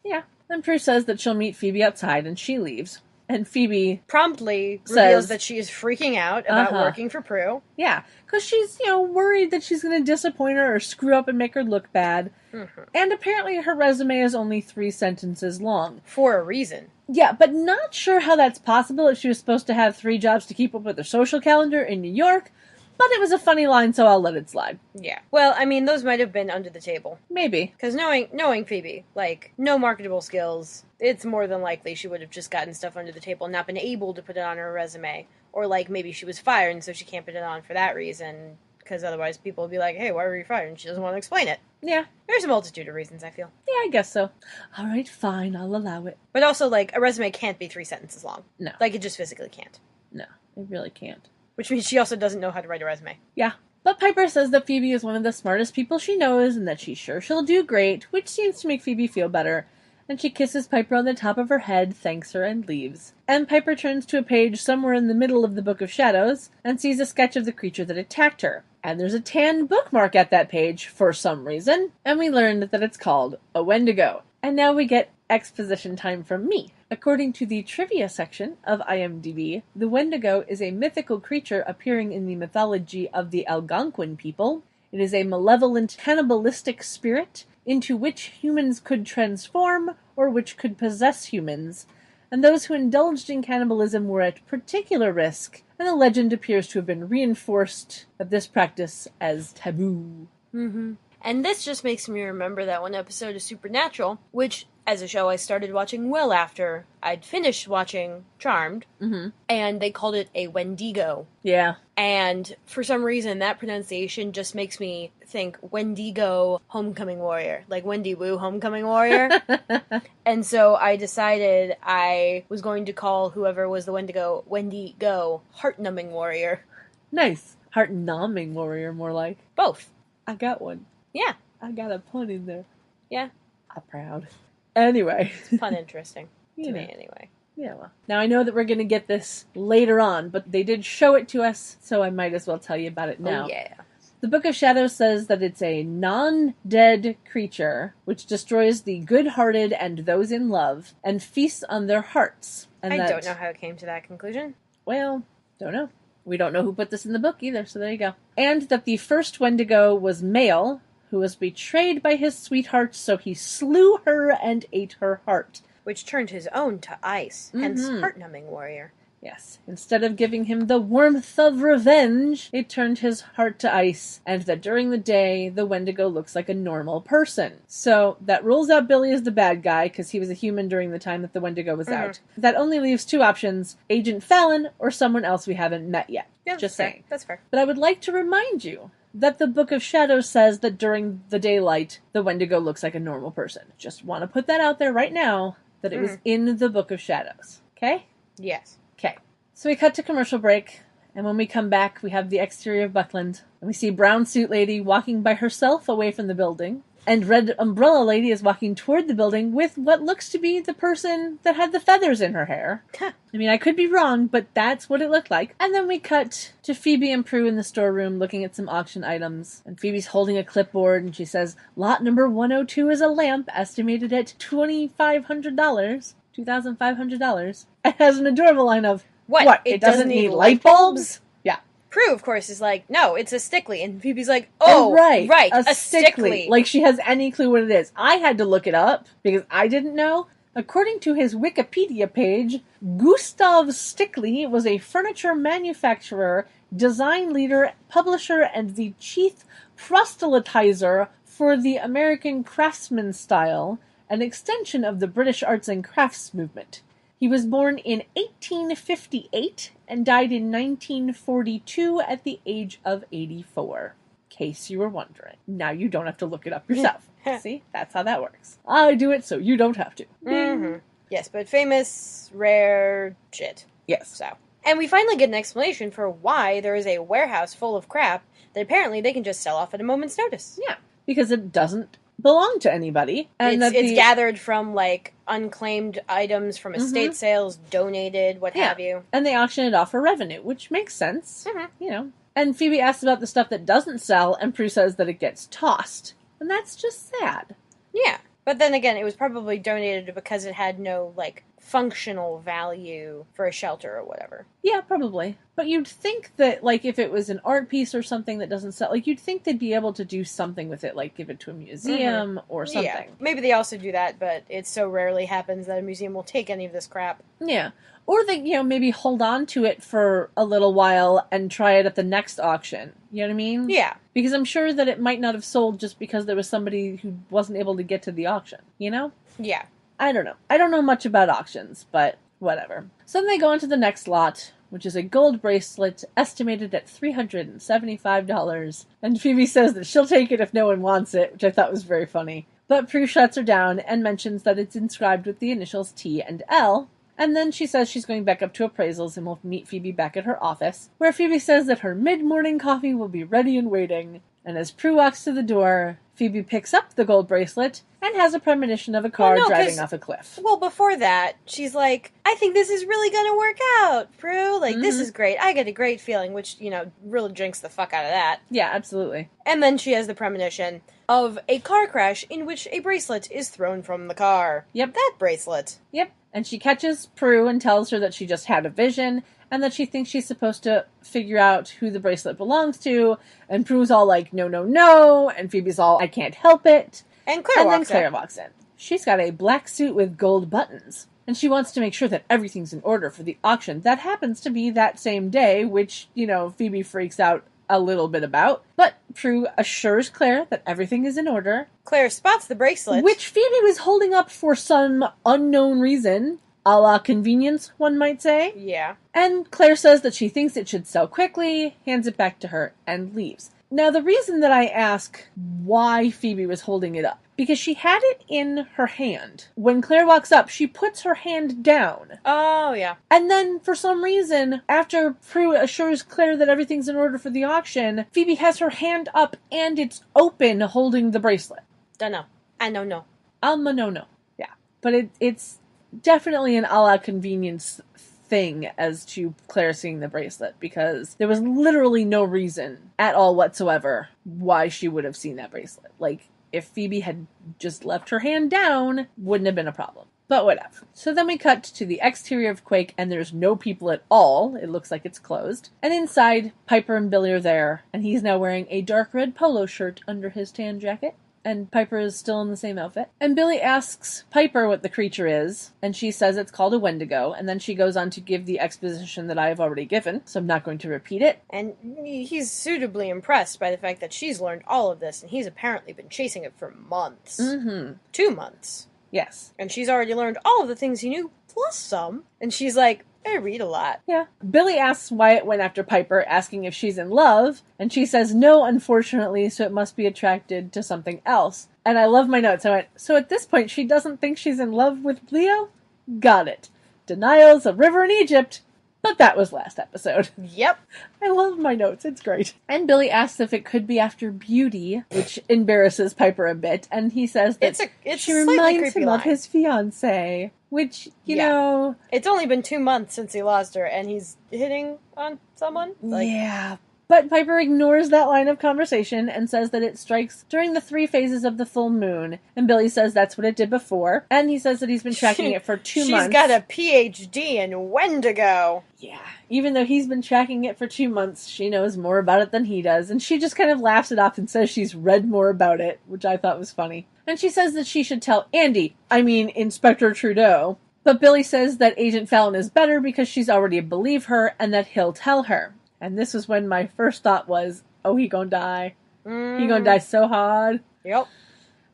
Yeah. And Prue says that she'll meet Phoebe outside, and she leaves. And Phoebe promptly says, reveals that she is freaking out about working for Prue. Yeah, because she's, worried that she's going to disappoint her or screw up and make her look bad. And apparently her resume is only 3 sentences long. For a reason. Yeah, but not sure how that's possible if she was supposed to have 3 jobs to keep up with her social calendar in New York. But it was a funny line, so I'll let it slide. Yeah. Well, I mean, those might have been under the table. Maybe. Because knowing Phoebe, like, no marketable skills, it's more than likely she would have just gotten stuff under the table and not been able to put it on her resume. Or, like, maybe she was fired and so she can't put it on for that reason. Because otherwise people would be like, hey, why were you fired? And she doesn't want to explain it. Yeah. There's a multitude of reasons, I feel. Yeah, I guess so. All right, fine, I'll allow it. But also, like, a resume can't be 3 sentences long. No. Like, it just physically can't. No, it really can't. Which means she also doesn't know how to write a resume. Yeah. But Piper says that Phoebe is one of the smartest people she knows and that she's sure she'll do great, which seems to make Phoebe feel better. And she kisses Piper on the top of her head, thanks her, and leaves. And Piper turns to a page somewhere in the middle of the Book of Shadows and sees a sketch of the creature that attacked her. And there's a tan bookmark at that page for some reason, and we learned that it's called a Wendigo. And now we get exposition time from me. According to the trivia section of IMDb, the Wendigo is a mythical creature appearing in the mythology of the Algonquin people. It is a malevolent, cannibalistic spirit into which humans could transform or which could possess humans, and those who indulged in cannibalism were at particular risk, and the legend appears to have been reinforced of this practice as taboo. And this just makes me remember that one episode of Supernatural, which, as a show, I started watching well after I'd finished watching Charmed, and they called it a Wendigo. Yeah. And for some reason, that pronunciation just makes me think Wendigo Homecoming Warrior. Like Wendy Wu Homecoming Warrior. And so I decided I was going to call whoever was the Wendigo Heart-Numbing Warrior. Nice. Heart-numbing warrior, more like. Both. I got one. Yeah. I got a pun in there. Yeah. I'm proud. Anyway. It's pun interesting. To know. me, anyway. Yeah, well. Now, I know that we're going to get this later on, but they did show it to us, so I might as well tell you about it now. Oh, yeah. The Book of Shadows says that it's a non-dead creature, which destroys the good-hearted and those in love, and feasts on their hearts. And I don't know how it came to that conclusion. Well, don't know. We don't know who put this in the book either, so there you go. And that the first Wendigo was male, who was betrayed by his sweetheart, so he slew her and ate her heart. Which turned his own to ice, hence Heart-Numbing Warrior. Yes. Instead of giving him the warmth of revenge, it turned his heart to ice, and that during the day, the Wendigo looks like a normal person. So, that rules out Billy as the bad guy, because he was a human during the time that the Wendigo was out. That only leaves 2 options, Agent Fallon or someone else we haven't met yet. Yeah, Just saying. That's fair. But I would like to remind you that the Book of Shadows says that during the daylight, the Wendigo looks like a normal person. Just want to put that out there right now, that it was in the Book of Shadows. Okay? Yes. Okay. So we cut to commercial break, and when we come back, we have the exterior of Buckland, and we see Brown Suit Lady walking by herself away from the building, and Red Umbrella Lady is walking toward the building with what looks to be the person that had the feathers in her hair. I mean, I could be wrong, but that's what it looked like. And then we cut to Phoebe and Prue in the storeroom looking at some auction items, and Phoebe's holding a clipboard, and she says, lot number 102 is a lamp estimated at $2,500. $2,500. It has an adorable line of, What? It doesn't need light bulbs? Yeah. Prue, of course, is like, no, it's a stickly. And Phoebe's like, oh, right, a stickly. Like she has any clue what it is. I had to look it up because I didn't know. According to his Wikipedia page, Gustav Stickley was a furniture manufacturer, design leader, publisher, and the chief proselytizer for the American craftsman style, an extension of the British arts and crafts movement. He was born in 1858 and died in 1942 at the age of 84. case you were wondering. Now you don't have to look it up yourself. See? That's how that works. I do it so you don't have to. Mm-hmm. Yes, but famous, rare shit. Yes. So. And we finally get an explanation for why there is a warehouse full of crap that apparently they can just sell off at a moment's notice. Yeah, because it doesn't belong to anybody. And it's gathered from, like, unclaimed items from estate sales, donated, what have you. And they auction it off for revenue, which makes sense. You know. And Phoebe asks about the stuff that doesn't sell, and Prue says that it gets tossed. And that's just sad. Yeah. But then again, it was probably donated because it had no, like, functional value for a shelter or whatever. Yeah, probably. But you'd think that, like, if it was an art piece or something that doesn't sell, like, you'd think they'd be able to do something with it, like give it to a museum or something. Yeah. Maybe they also do that, but it so rarely happens that a museum will take any of this crap. Yeah. Or they, you know, maybe hold on to it for a little while and try it at the next auction. You know what I mean? Yeah. Because I'm sure that it might not have sold just because there was somebody who wasn't able to get to the auction. You know? Yeah. I don't know. I don't know much about auctions, but whatever. So then they go on to the next lot, which is a gold bracelet estimated at $375. And Phoebe says that she'll take it if no one wants it, which I thought was very funny. But Prue shuts her down and mentions that it's inscribed with the initials T and L. And then she says she's going back up to appraisals and will meet Phoebe back at her office, where Phoebe says that her mid-morning coffee will be ready and waiting. And as Prue walks to the door, Phoebe picks up the gold bracelet and has a premonition of a car driving off a cliff. Well, before that, she's like, I think this is really going to work out, Prue. Like, this is great. I get a great feeling, which, you know, really drinks the fuck out of that. Yeah, absolutely. And then she has the premonition of a car crash in which a bracelet is thrown from the car. Yep. That bracelet. Yep. And she catches Prue and tells her that she just had a vision and that she thinks she's supposed to figure out who the bracelet belongs to. And Prue's all like, no, no, no. And Phoebe's all, I can't help it. And Claire walks in. She's got a black suit with gold buttons. And she wants to make sure that everything's in order for the auction. That happens to be that same day, which, you know, Phoebe freaks out a little bit about. But Prue assures Claire that everything is in order. Claire spots the bracelet, which Phoebe was holding up for some unknown reason. A la convenience, one might say. Yeah. And Claire says that she thinks it should sell quickly, hands it back to her, and leaves. Now, the reason that I ask why Phoebe was holding it up, because she had it in her hand. When Claire walks up, she puts her hand down. Oh, yeah. And then, for some reason, after Prue assures Claire that everything's in order for the auction, Phoebe has her hand up and it's open holding the bracelet. Dunno. I don't know. No. Yeah. But it's definitely an a la convenience thing as to Claire seeing the bracelet, because there was literally no reason at all whatsoever why she would have seen that bracelet. Like, if Phoebe had just left her hand down, wouldn't have been a problem. But whatever. So then we cut to the exterior of Quake, and there's no people at all. It looks like it's closed. And inside, Piper and Billy are there, and he's now wearing a dark red polo shirt under his tan jacket. And Piper is still in the same outfit. And Billy asks Piper what the creature is, and she says it's called a Wendigo, and then she goes on to give the exposition that I have already given, so I'm not going to repeat it. And he's suitably impressed by the fact that she's learned all of this, and he's apparently been chasing it for months. 2 months. Yes. And she's already learned all of the things he knew, plus some. And she's like, I read a lot. Yeah. Billy asks why it went after Piper, asking if she's in love, and she says no, unfortunately, so it must be attracted to something else. And I love my notes. I went, so at this point she doesn't think she's in love with Leo? Got it. Denial's a river in Egypt. But that was last episode. Yep. I love my notes. It's great. And Billy asks if it could be after Beauty, which embarrasses Piper a bit, and he says that it's she reminds him of his fiancée. Which, you know... It's only been 2 months since he lost her, and he's hitting on someone? Yeah. But Piper ignores that line of conversation and says that it strikes during the 3 phases of the full moon. And Billy says that's what it did before. And he says that he's been tracking it for 2 months. She's got a PhD in Wendigo. Yeah. Even though he's been tracking it for 2 months, she knows more about it than he does. And she just kind of laughs it off and says she's read more about it, which I thought was funny. And she says that she should tell Inspector Trudeau. But Billy says that Agent Fallon is better because she's already believed her and that he'll tell her. And this was when my first thought was, oh, he gonna die. He gonna die so hard. Yep.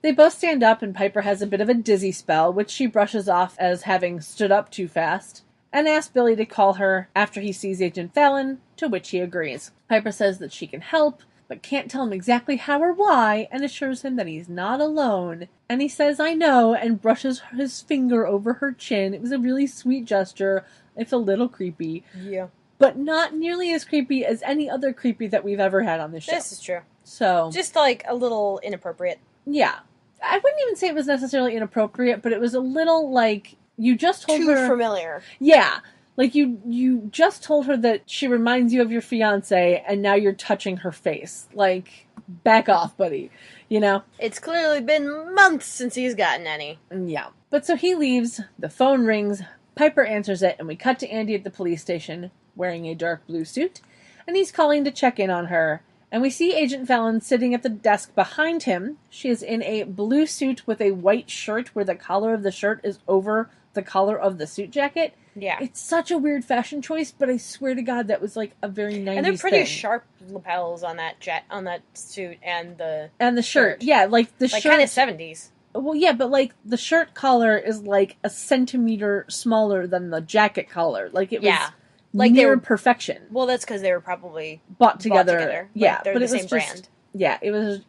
They both stand up and Piper has a bit of a dizzy spell, which she brushes off as having stood up too fast, and asks Billy to call her after he sees Agent Fallon, to which he agrees. Piper says that she can help, but can't tell him exactly how or why, and assures him that he's not alone. And he says, I know, and brushes his finger over her chin. It was a really sweet gesture. It's a little creepy. Yeah. But not nearly as creepy as any other creepy that we've ever had on this show. This is true. So. Just, like, a little inappropriate. Yeah. I wouldn't even say it was necessarily inappropriate, but it was a little, like, you just told her... Too familiar. Yeah. Like, you just told her that she reminds you of your fiancé, and now you're touching her face. Like, back off, buddy. You know? It's clearly been months since he's gotten any. Yeah. But so he leaves, the phone rings, Piper answers it, and we cut to Andy at the police station, wearing a dark blue suit, and he's calling to check in on her. And we see Agent Fallon sitting at the desk behind him. She is in a blue suit with a white shirt where the collar of the shirt is over the collar of the suit jacket. Yeah. It's such a weird fashion choice, but I swear to God that was like a very 90s thing. And they're pretty sharp lapels on that suit and the shirt. Yeah, like the like shirt. kind of 70s. Well, yeah, but like the shirt collar is like a centimeter smaller than the jacket collar. Like it was like near they were perfection. Well, that's because they were probably bought together. Yeah, like, they're but the it was same just, brand. Yeah,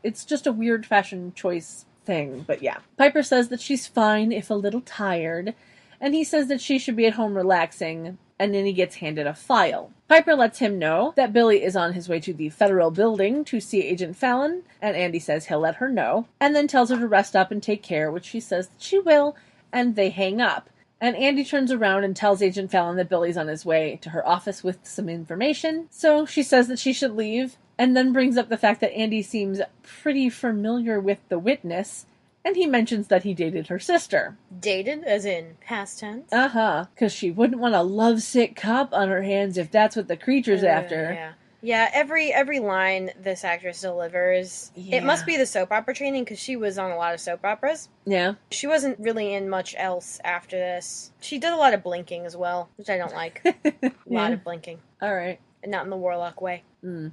it's just a weird fashion choice thing, but yeah. Piper says that she's fine if a little tired, and he says that she should be at home relaxing, and then he gets handed a file. Piper lets him know that Billy is on his way to the federal building to see Agent Fallon, and Andy says he'll let her know, and then tells her to rest up and take care, which she says that she will, and they hang up. And Andy turns around and tells Agent Fallon that Billy's on his way to her office with some information, so she says that she should leave, and then brings up the fact that Andy seems pretty familiar with the witness, and he mentions that he dated her sister. Dated, as in past tense? Uh-huh, because she wouldn't want a lovesick cop on her hands if that's what the creature's after. Yeah. Yeah, every line this actress delivers, it must be the soap opera training, because she was on a lot of soap operas. Yeah. She wasn't really in much else after this. She did a lot of blinking as well, which I don't like. A lot of blinking. All right. And not in the Warlock way. Mm.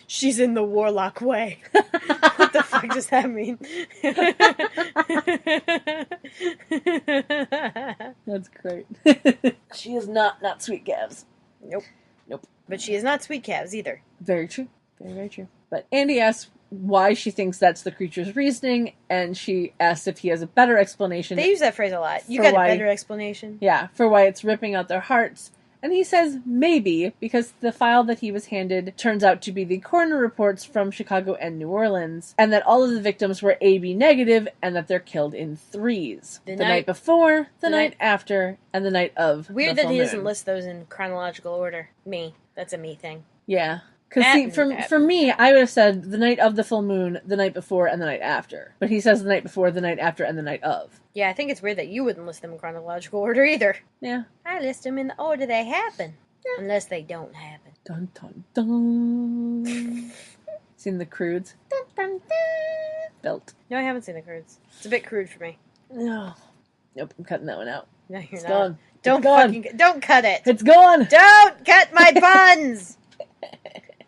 She's in the Warlock way. What the fuck does that mean? That's great. She is not sweet Gavs. Nope. Nope. But she is not sweet calves either. Very true. Very, very true. But Andy asks why she thinks that's the creature's reasoning, and she asks if he has a better explanation. They use that phrase a lot. You got a better explanation? Yeah, for why it's ripping out their hearts. And he says maybe, because the file that he was handed turns out to be the coroner reports from Chicago and New Orleans, and that all of the victims were AB negative, and that they're killed in threes. The night before, the night after, and the night of. Weird that he doesn't list those in chronological order. Me. That's a me thing. Yeah. Because for me, I would have said the night of the full moon, the night before, and the night after. But he says the night before, the night after, and the night of. Yeah, I think it's weird that you wouldn't list them in chronological order either. Yeah. I list them in the order they happen. Yeah. Unless they don't happen. Dun dun dun. Seen the Crudes? Dun dun dun. Belt. No, I haven't seen the Crudes. It's a bit crude for me. No. Nope, I'm cutting that one out. No, you're it's not. Gone. Don't don't cut it. It's gone. Don't cut my puns.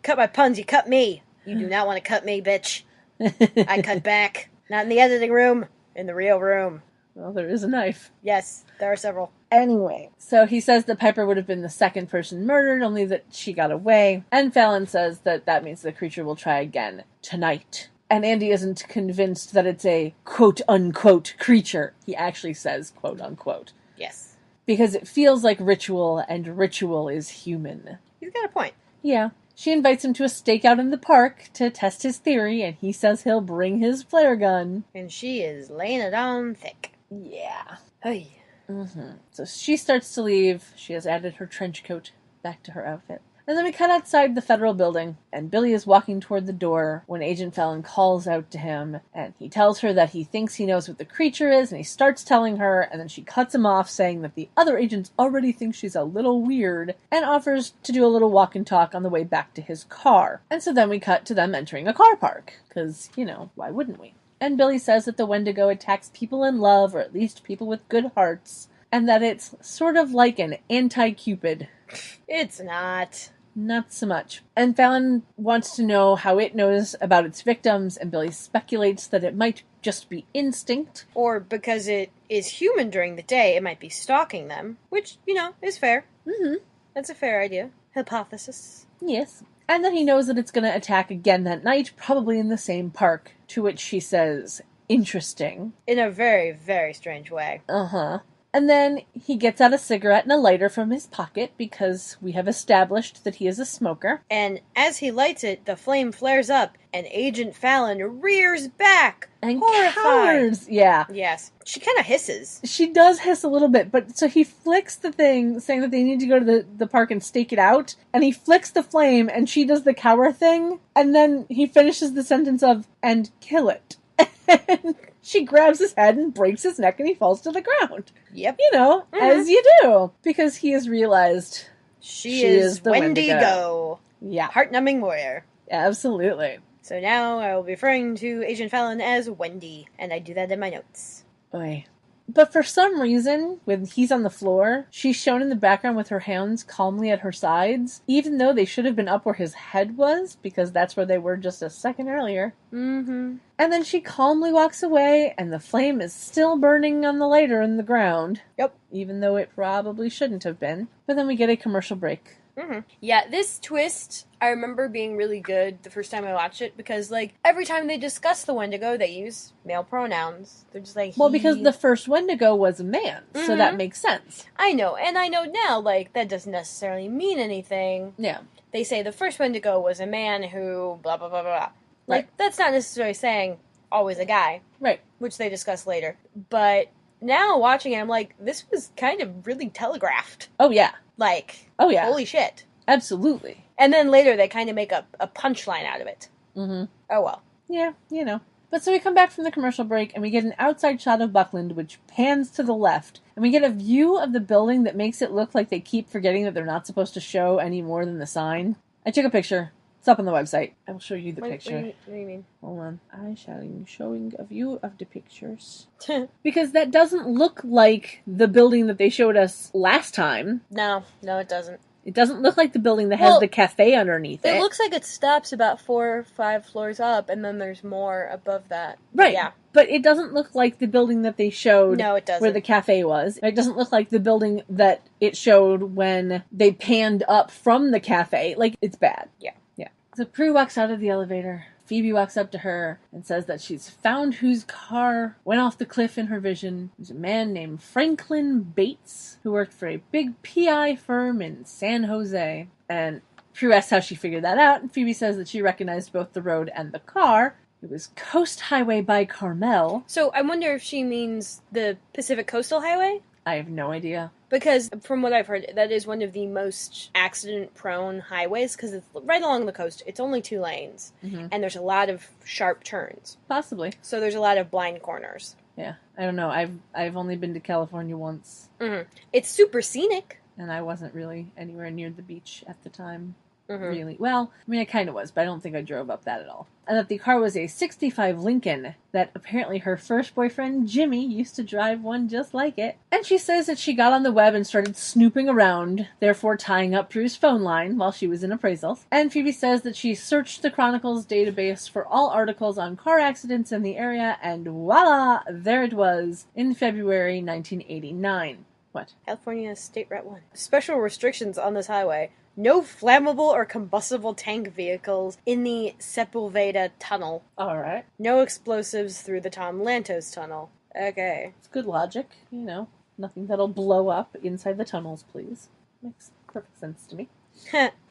Cut my puns. You cut me. You do not want to cut me, bitch. I cut back. Not in the editing room. In the real room. Well, there is a knife. Yes, there are several. Anyway, so he says that Piper would have been the second person murdered, only that she got away. And Fallon says that means the creature will try again tonight. And Andy isn't convinced that it's a quote-unquote creature. He actually says quote-unquote. Yes. Because it feels like ritual, and ritual is human. He's got a point. Yeah. She invites him to a stakeout in the park to test his theory, and he says he'll bring his flare gun. And she is laying it on thick. Yeah. Hey. Mm-hmm. So she starts to leave. She has added her trench coat back to her outfit. And then we cut outside the federal building, and Billy is walking toward the door when Agent Fallon calls out to him, and he tells her that he thinks he knows what the creature is, and he starts telling her, and then she cuts him off, saying that the other agents already think she's a little weird, and offers to do a little walk and talk on the way back to his car. And so then we cut to them entering a car park, because, why wouldn't we? And Billy says that the Wendigo attacks people in love, or at least people with good hearts, and that it's sort of like an anti-Cupid. It's not. Not so much. And Fallon wants to know how it knows about its victims, and Billy speculates that it might just be instinct. Or because it is human during the day, it might be stalking them, which, is fair. Mm-hmm. That's a fair idea. Hypothesis. Yes. And then he knows that it's going to attack again that night, probably in the same park, to which she says, interesting. In a very, very strange way. Uh-huh. And then he gets out a cigarette and a lighter from his pocket because we have established that he is a smoker. And as he lights it, the flame flares up and Agent Fallon rears back. And horrified. cowers. Yeah. Yes. She kind of hisses. She does hiss a little bit, but so he flicks the thing saying that they need to go to the park and stake it out. And he flicks the flame and she does the cower thing. And then he finishes the sentence of, and kill it. And she grabs his head and breaks his neck and he falls to the ground. Yep. You know, as you do. Because he has realized she is the Wendigo. Yeah. Heart-numbing warrior. Absolutely. So now I will be referring to Agent Fallon as Wendy, and I do that in my notes. Oy. But for some reason, when he's on the floor, she's shown in the background with her hands calmly at her sides, even though they should have been up where his head was, because that's where they were just a second earlier. Mm-hmm. And then she calmly walks away, and the flame is still burning on the lighter in the ground. Yep. Even though it probably shouldn't have been. But then we get a commercial break. Mm-hmm. Yeah, this twist, I remember being really good the first time I watched it, because, like, every time they discuss the Wendigo, they use male pronouns. They're just like, well, because the first Wendigo was a man, so that makes sense. I know, and I know now, like, that doesn't necessarily mean anything. Yeah. They say the first Wendigo was a man who blah, blah, blah, blah. Like, Right. that's not necessarily saying always a guy. Right. Which they discuss later. But now, watching it, I'm like, this was kind of really telegraphed. Oh, yeah. Like, oh, yeah. Holy shit. Absolutely. And then later they kind of make a punchline out of it. Mm-hmm. Oh well. Yeah, you know. But so we come back from the commercial break and we get an outside shot of Buckland which pans to the left. And we get a view of the building that makes it look like they keep forgetting that they're not supposed to show any more than the sign. I took a picture. It's up on the website. I will show you the picture. What do you mean? Hold on. I shall be showing a view of the pictures. Because that doesn't look like the building that they showed us last time. No, it doesn't. It doesn't look like the building that has the cafe underneath it. It looks like it stops about 4 or 5 floors up, and then there's more above that. Right. Yeah. But it doesn't look like the building that they showed No, it doesn't. where the cafe was. It doesn't look like the building that it showed when they panned up from the cafe. Like, it's bad. Yeah. Yeah. So Prue walks out of the elevator. Phoebe walks up to her and says that she's found whose car went off the cliff in her vision. There's a man named Franklin Bates who worked for a big PI firm in San Jose. And Prue asks how she figured that out, and Phoebe says that she recognized both the road and the car. It was Coast Highway by Carmel. So I wonder if she means the Pacific Coastal Highway? I have no idea. Because, from what I've heard, that is one of the most accident-prone highways, because it's right along the coast. It's only 2 lanes, and there's a lot of sharp turns. Possibly. So there's a lot of blind corners. Yeah, I don't know. I've only been to California once. Mm-hmm. It's super scenic. And I wasn't really anywhere near the beach at the time. Mm-hmm. Really. Well, I mean, I kind of was, but I don't think I drove up that at all. And that the car was a 65 Lincoln, that apparently her first boyfriend, Jimmy, used to drive one just like it. And she says that she got on the web and started snooping around, therefore tying up Prue's phone line while she was in appraisals. And Phoebe says that she searched the Chronicles database for all articles on car accidents in the area, and voila, there it was, in February 1989. What? California State Route 1. Special restrictions on this highway. No flammable or combustible tank vehicles in the Sepulveda Tunnel. Alright. No explosives through the Tom Lantos Tunnel. Okay. It's good logic, you know. Nothing that'll blow up inside the tunnels, please. Makes perfect sense to me.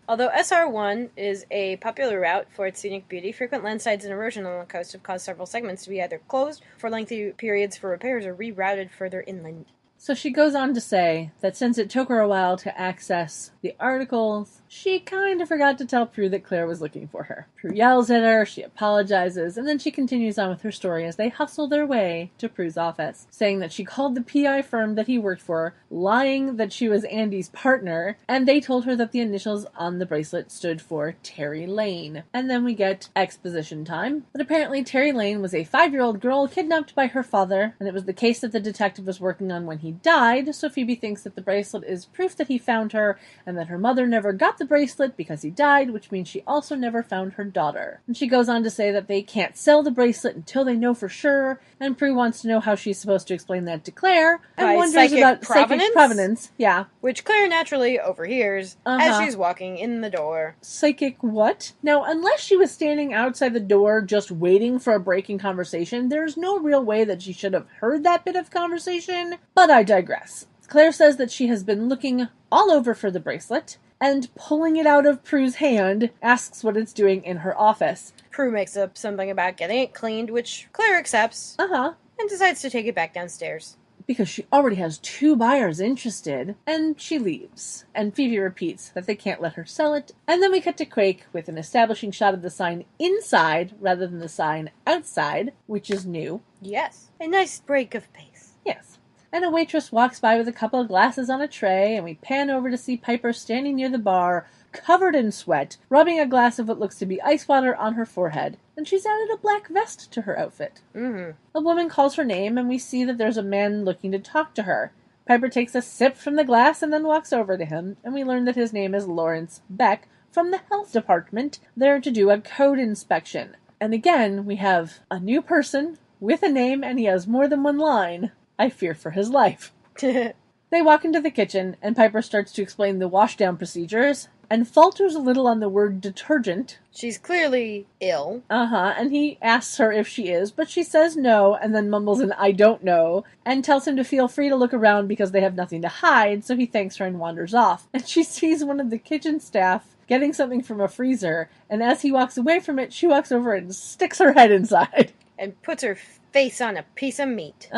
Although SR1 is a popular route for its scenic beauty, frequent landslides and erosion on the coast have caused several segments to be either closed for lengthy periods for repairs or rerouted further inland. So she goes on to say that since it took her a while to access the articles, she kind of forgot to tell Prue that Claire was looking for her. Prue yells at her, she apologizes, and then she continues on with her story as they hustle their way to Prue's office, saying that she called the PI firm that he worked for, lying that she was Andy's partner, and they told her that the initials on the bracelet stood for Terry Lane. And then we get exposition time, that apparently Terry Lane was a 5-year-old girl kidnapped by her father, and it was the case that the detective was working on when he died, so Phoebe thinks that the bracelet is proof that he found her, and that her mother never got got the bracelet because he died, which means she also never found her daughter. And she goes on to say that they can't sell the bracelet until they know for sure, and Prue wants to know how she's supposed to explain that to Claire, and wonders about psychic provenance. Yeah. Which Claire naturally overhears as she's walking in the door. Psychic what? Now, unless she was standing outside the door just waiting for a break in conversation, there's no real way that she should have heard that bit of conversation, but I digress. Claire says that she has been looking all over for the bracelet, and pulling it out of Prue's hand, asks what it's doing in her office. Prue makes up something about getting it cleaned, which Claire accepts. And decides to take it back downstairs. Because she already has 2 buyers interested, and she leaves. And Phoebe repeats that they can't let her sell it, and then we cut to Quake with an establishing shot of the sign inside rather than the sign outside, which is new. Yes, a nice break of pace. Yes. And a waitress walks by with a couple of glasses on a tray, and we pan over to see Piper standing near the bar, covered in sweat, rubbing a glass of what looks to be ice water on her forehead. And she's added a black vest to her outfit. A woman calls her name, and we see that there's a man looking to talk to her. Piper takes a sip from the glass and then walks over to him, and we learn that his name is Lawrence Beck from the health department, there to do a code inspection. And again, we have a new person with a name, and he has more than one line. I fear for his life. They walk into the kitchen, and Piper starts to explain the washdown procedures, and falters a little on the word detergent. She's clearly ill. And he asks her if she is, but she says no, and then mumbles an I don't know, and tells him to feel free to look around because they have nothing to hide, so he thanks her and wanders off. And she sees one of the kitchen staff getting something from a freezer, and as he walks away from it, she walks over and sticks her head inside. And puts her face on a piece of meat.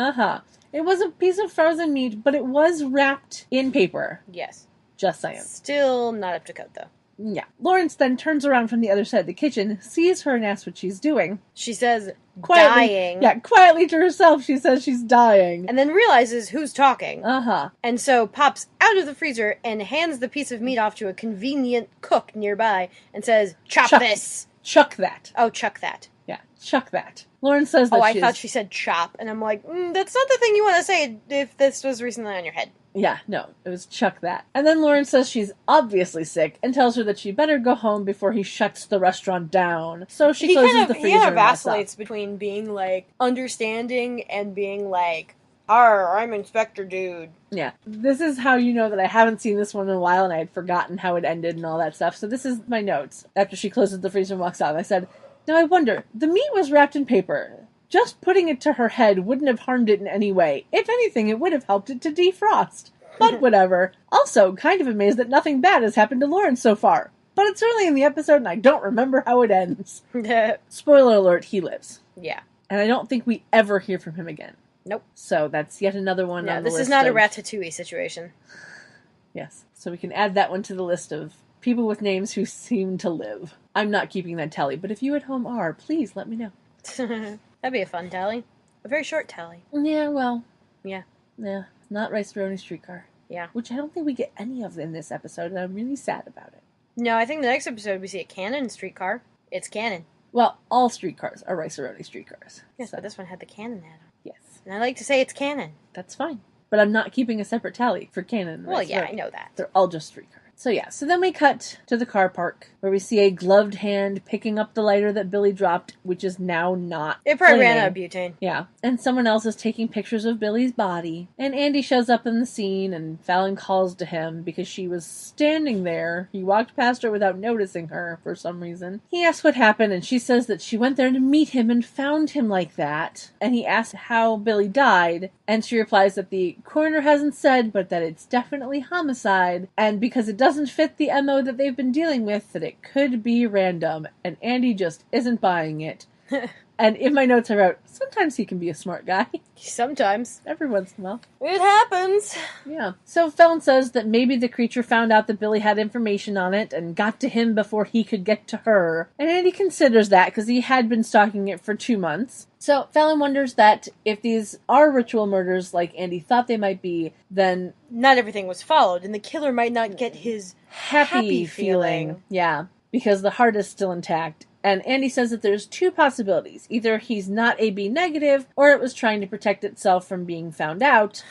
It was a piece of frozen meat, but it was wrapped in paper. Yes. Just saying. Still not up to code, though. Yeah. Lawrence then turns around from the other side of the kitchen, sees her, and asks what she's doing. She says, quietly, dying. Yeah, quietly to herself, she says she's dying. And then realizes who's talking. And so pops out of the freezer and hands the piece of meat off to a convenient cook nearby and says, chuck this. Chuck that. Oh, chuck that. Yeah, chuck that. Lawrence says that I thought she said chop, and I'm like, that's not the thing you want to say if this was recently on your head. Yeah, no, it was chuck that. And then Lawrence says she's obviously sick and tells her that she better go home before he shuts the restaurant down. So she closes the freezer. He kind of vacillates between being, like, understanding and being like, arr, I'm Inspector Dude. Yeah. This is how you know that I haven't seen this one in a while and I had forgotten how it ended and all that stuff. So this is my notes. After she closes the freezer and walks out, I said, now I wonder, the meat was wrapped in paper. Just putting it to her head wouldn't have harmed it in any way. If anything, it would have helped it to defrost. But whatever. Also, kind of amazed that nothing bad has happened to Lawrence so far. But it's early in the episode and I don't remember how it ends. Spoiler alert, he lives. Yeah. And I don't think we ever hear from him again. Nope. So that's yet another one on the list. This is not a Ratatouille situation. Yes. So we can add that one to the list of people with names who seem to live. I'm not keeping that tally, but if you at home are, please let me know. That'd be a fun tally. A very short tally. Yeah, well. Yeah. Yeah. Not Rice-A-Roni Streetcar. Yeah. Which I don't think we get any of in this episode, and I'm really sad about it. No, I think the next episode we see a canon streetcar. It's canon. Well, all streetcars are Rice-A-Roni Streetcars. Yes, so. But this one had the canon add-on. Yes. And I like to say it's canon. That's fine. But I'm not keeping a separate tally for canon and Well, yeah, Rice-A-Roni. I know that. They're all just streetcars. So yeah, so then we cut to the car park, where we see a gloved hand picking up the lighter that Billy dropped, which is now not It probably flaming. ran out of butane. Yeah, and someone else is taking pictures of Billy's body, and Andy shows up in the scene, and Fallon calls to him because she was standing there. He walked past her without noticing her for some reason. He asks what happened, and she says that she went there to meet him and found him like that, and he asks how Billy died, and she replies that the coroner hasn't said, but that it's definitely homicide, and because it doesn't fit the MO that they've been dealing with, that it could be random, and Andy just isn't buying it. And in my notes I wrote, sometimes he can be a smart guy. Sometimes. Every once in a while. It happens. Yeah. So Fallon says that maybe the creature found out that Billy had information on it and got to him before he could get to her. And Andy considers that because he had been stalking it for 2 months. So Fallon wonders that if these are ritual murders like Andy thought they might be, then not everything was followed, and the killer might not get his happy feeling. Yeah. Because the heart is still intact, And Andy says that there's two possibilities. Either he's not AB negative, or it was trying to protect itself from being found out.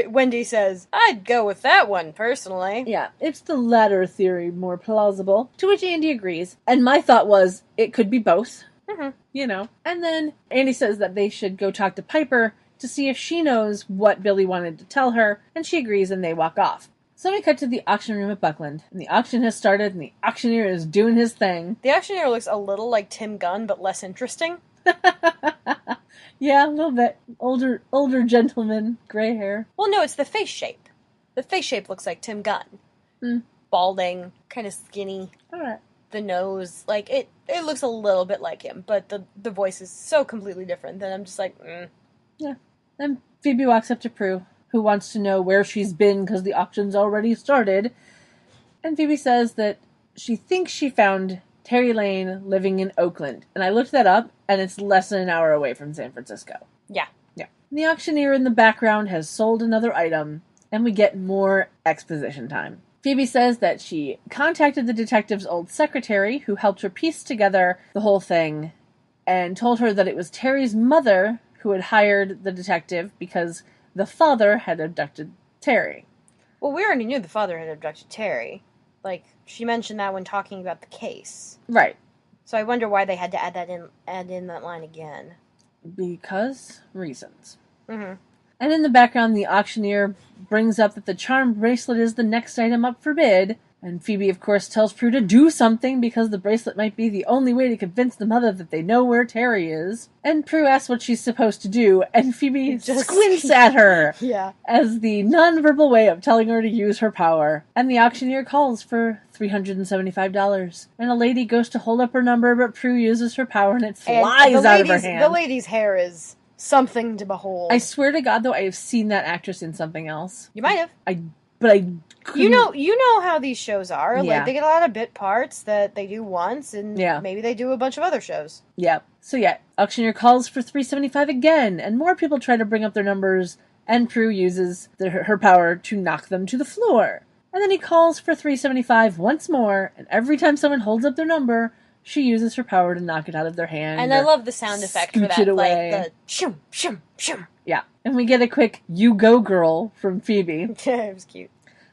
Wendy says, I'd go with that one, personally. Yeah, it's the latter theory more plausible. To which Andy agrees. And my thought was, it could be both. Mm-hmm. You know. And then Andy says that they should go talk to Piper to see if she knows what Billy wanted to tell her, and she agrees and they walk off. So we cut to the auction room at Buckland, and the auction has started, and the auctioneer is doing his thing. The auctioneer looks a little like Tim Gunn, but less interesting. Yeah, a little bit. Older gentleman, gray hair. Well, no, it's the face shape. The face shape looks like Tim Gunn. Mm. Balding, kind of skinny. Alright. The nose, like, it looks a little bit like him, but the voice is so completely different that I'm just like, Yeah. Then Phoebe walks up to Prue, who wants to know where she's been because the auction's already started. And Phoebe says that she thinks she found Terry Lane living in Oakland. And I looked that up, and it's less than an hour away from San Francisco. Yeah. Yeah. And the auctioneer in the background has sold another item, and we get more exposition time. Phoebe says that she contacted the detective's old secretary, who helped her piece together the whole thing, and told her that it was Terry's mother who had hired the detective because the father had abducted Terry. Well, we already knew the father had abducted Terry. Like, she mentioned that when talking about the case. Right. So I wonder why they had to add in that line again. Because reasons. Mm-hmm. And in the background, the auctioneer brings up that the charm bracelet is the next item up for bid. And Phoebe, of course, tells Prue to do something because the bracelet might be the only way to convince the mother that they know where Terry is. And Prue asks what she's supposed to do, and Phoebe squints at her as the nonverbal way of telling her to use her power. And the auctioneer calls for $375. And a lady goes to hold up her number, but Prue uses her power and it flies out of her hand. The lady's hair is something to behold. I swear to God, though, I have seen that actress in something else. You might have. But I couldn't. You know how these shows are. Yeah. Like, they get a lot of bit parts that they do once, and maybe they do a bunch of other shows. Yeah. So yeah, auctioneer calls for $375 again, and more people try to bring up their numbers, and Prue uses her power to knock them to the floor. And then he calls for $375 once more, and every time someone holds up their number, she uses her power to knock it out of their hand. And I love the sound effect for that, away. like the shum, shum, shum. Yeah. And we get a quick, "You go, girl," from Phoebe. It was cute.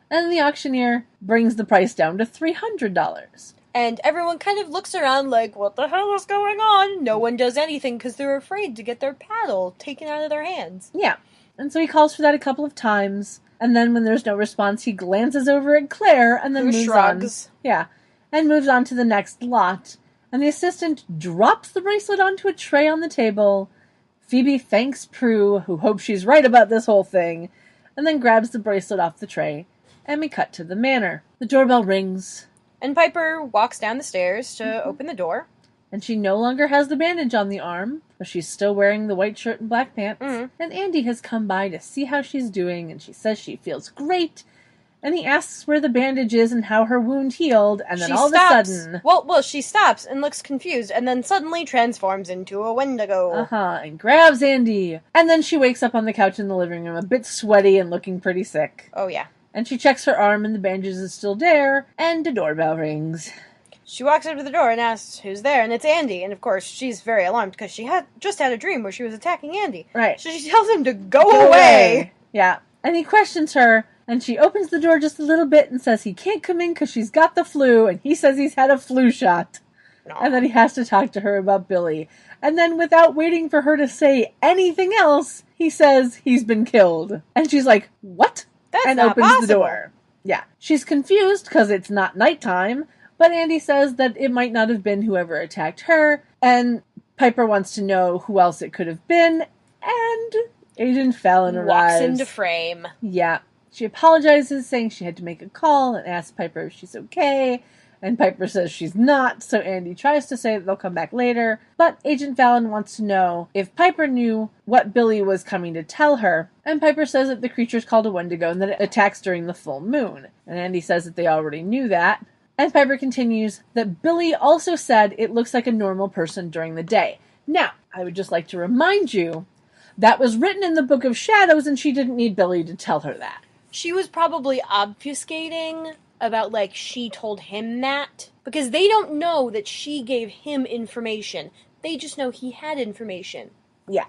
And the auctioneer brings the price down to $300. And everyone kind of looks around like, what the hell is going on? No one does anything because they're afraid to get their paddle taken out of their hands. Yeah. And so he calls for that a couple of times. And then when there's no response, he glances over at Claire and then moves shrugs. on. Yeah. And moves on to the next lot. And the assistant drops the bracelet onto a tray on the table. Phoebe thanks Prue, who hopes she's right about this whole thing, and then grabs the bracelet off the tray. And we cut to the manor. The doorbell rings. And Piper walks down the stairs to open the door. And she no longer has the bandage on the arm, but she's still wearing the white shirt and black pants. Mm-hmm. And Andy has come by to see how she's doing, and she says she feels great. And he asks where the bandage is and how her wound healed, and then all of a sudden... Well, she stops and looks confused, and then suddenly transforms into a Wendigo. And grabs Andy. And then she wakes up on the couch in the living room, a bit sweaty and looking pretty sick. Oh, yeah. And she checks her arm, and the bandage is still there, and the doorbell rings. She walks up to the door and asks who's there, and it's Andy. And, of course, she's very alarmed because she had just had a dream where she was attacking Andy. Right. So she tells him to go away. Yeah. And he questions her, and she opens the door just a little bit and says he can't come in because she's got the flu, and he says he's had a flu shot. No. And then he has to talk to her about Billy. And then without waiting for her to say anything else, he says he's been killed. And she's like, what? That's and not opens possible. the door. Yeah. She's confused because it's not nighttime, but Andy says that it might not have been whoever attacked her, and Piper wants to know who else it could have been, and Agent Fallon arrives. Walks into frame. Yeah. She apologizes, saying she had to make a call, and asks Piper if she's okay, and Piper says she's not, so Andy tries to say that they'll come back later, but Agent Fallon wants to know if Piper knew what Billy was coming to tell her, and Piper says that the creature's called a Wendigo and that it attacks during the full moon, and Andy says that they already knew that, and Piper continues that Billy also said it looks like a normal person during the day. Now, I would just like to remind you, that was written in the Book of Shadows, and she didn't need Billy to tell her that. She was probably obfuscating about, like, she told him that. Because they don't know that she gave him information. They just know he had information. Yeah.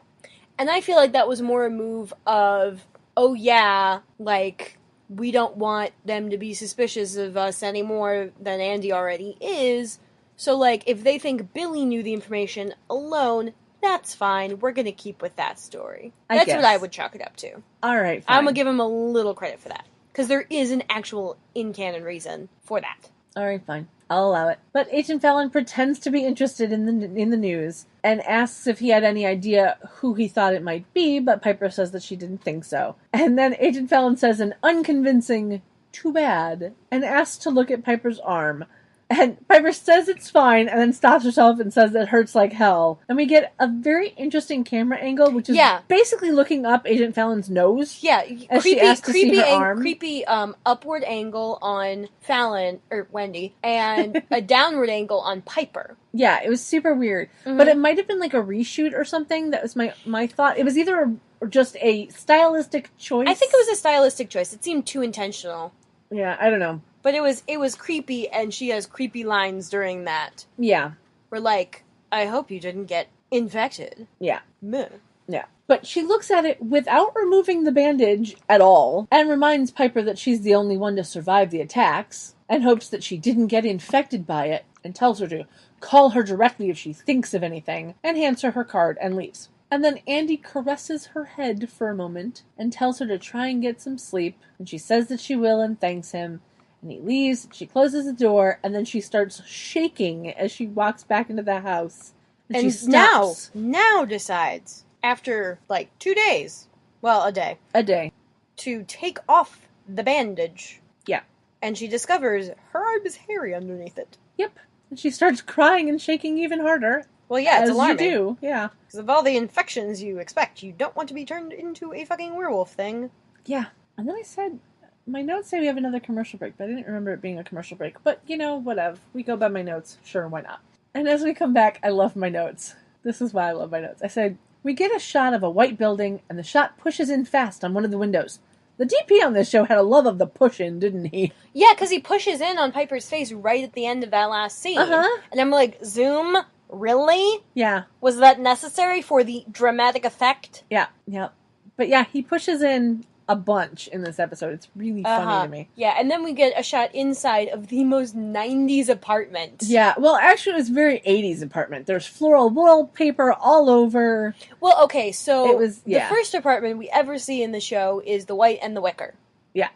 And I feel like that was more a move of, oh yeah, like, we don't want them to be suspicious of us any more than Andy already is. So, like, if they think Billy knew the information alone, that's fine. We're gonna keep with that story. That's what I would chalk it up to. Alright, fine. I'm gonna give him a little credit for that. Because there is an actual in-canon reason for that. Alright, fine. I'll allow it. But Agent Fallon pretends to be interested in the news and asks if he had any idea who he thought it might be, but Piper says that she didn't think so. And then Agent Fallon says an unconvincing, "too bad," and asks to look at Piper's arm. And Piper says it's fine, and then stops herself and says it hurts like hell. And we get a very interesting camera angle, which is basically looking up Agent Fallon's nose. Yeah, as she asks to see her arm. Creepy upward angle on Fallon, or Wendy, and a downward angle on Piper. Yeah, it was super weird. Mm-hmm. But it might have been like a reshoot or something. That was my thought. It was either just a stylistic choice. I think it was a stylistic choice. It seemed too intentional. Yeah, I don't know. But it was creepy, and she has creepy lines during that. Yeah. We're like, I hope you didn't get infected. Yeah. Meh. Yeah. But she looks at it without removing the bandage at all, and reminds Piper that she's the only one to survive the attacks, and hopes that she didn't get infected by it, and tells her to call her directly if she thinks of anything, and hands her card and leaves. And then Andy caresses her head for a moment, and tells her to try and get some sleep, and she says that she will and thanks him. And he leaves, she closes the door, and then she starts shaking as she walks back into the house. And she stops. Now decides, after, like, 2 days, well, a day, to take off the bandage. Yeah. And she discovers her arm is hairy underneath it. Yep. And she starts crying and shaking even harder. Well, yeah, it's alarming. You do, yeah. Because of all the infections you expect, you don't want to be turned into a fucking werewolf thing. Yeah. And then I said... My notes say we have another commercial break, but I didn't remember it being a commercial break. But, you know, whatever. We go by my notes. Sure, why not? And as we come back, I love my notes. This is why I love my notes. I said, we get a shot of a white building, and the shot pushes in fast on one of the windows. The DP on this show had a love of the push-in, didn't he? Yeah, because he pushes in on Piper's face right at the end of that last scene. Uh-huh. And I'm like, zoom? Really? Yeah. Was that necessary for the dramatic effect? Yeah, yeah. But yeah, he pushes in a bunch in this episode. It's really funny to me. Yeah, and then we get a shot inside of the most 90s apartment. Yeah, well, actually, it was very 80s apartment. There's floral wallpaper all over. Well, okay, so it was, the first apartment we ever see in the show is the white and the wicker. Yeah.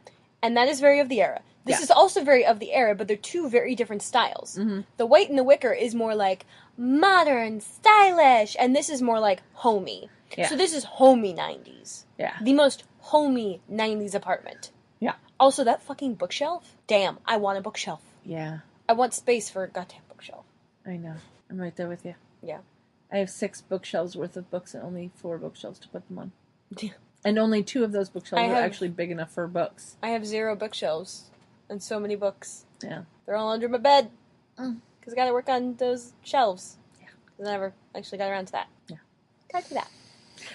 And that is very of the era. This is also very of the era, but they're two very different styles. Mm-hmm. The white and the wicker is more like modern, stylish, and this is more like homey. Yeah. So this is homey 90s. Yeah. The most homey 90s apartment. Yeah. Also, that fucking bookshelf. Damn, I want a bookshelf. Yeah. I want space for a goddamn bookshelf. I know. I'm right there with you. Yeah. I have 6 bookshelves worth of books and only 4 bookshelves to put them on. Yeah. And only 2 of those bookshelves are actually big enough for books. I have 0 bookshelves and so many books. Yeah. They're all under my bed. Because I gotta work on those shelves. Yeah. Because I never actually got around to that. Yeah. Gotta do that.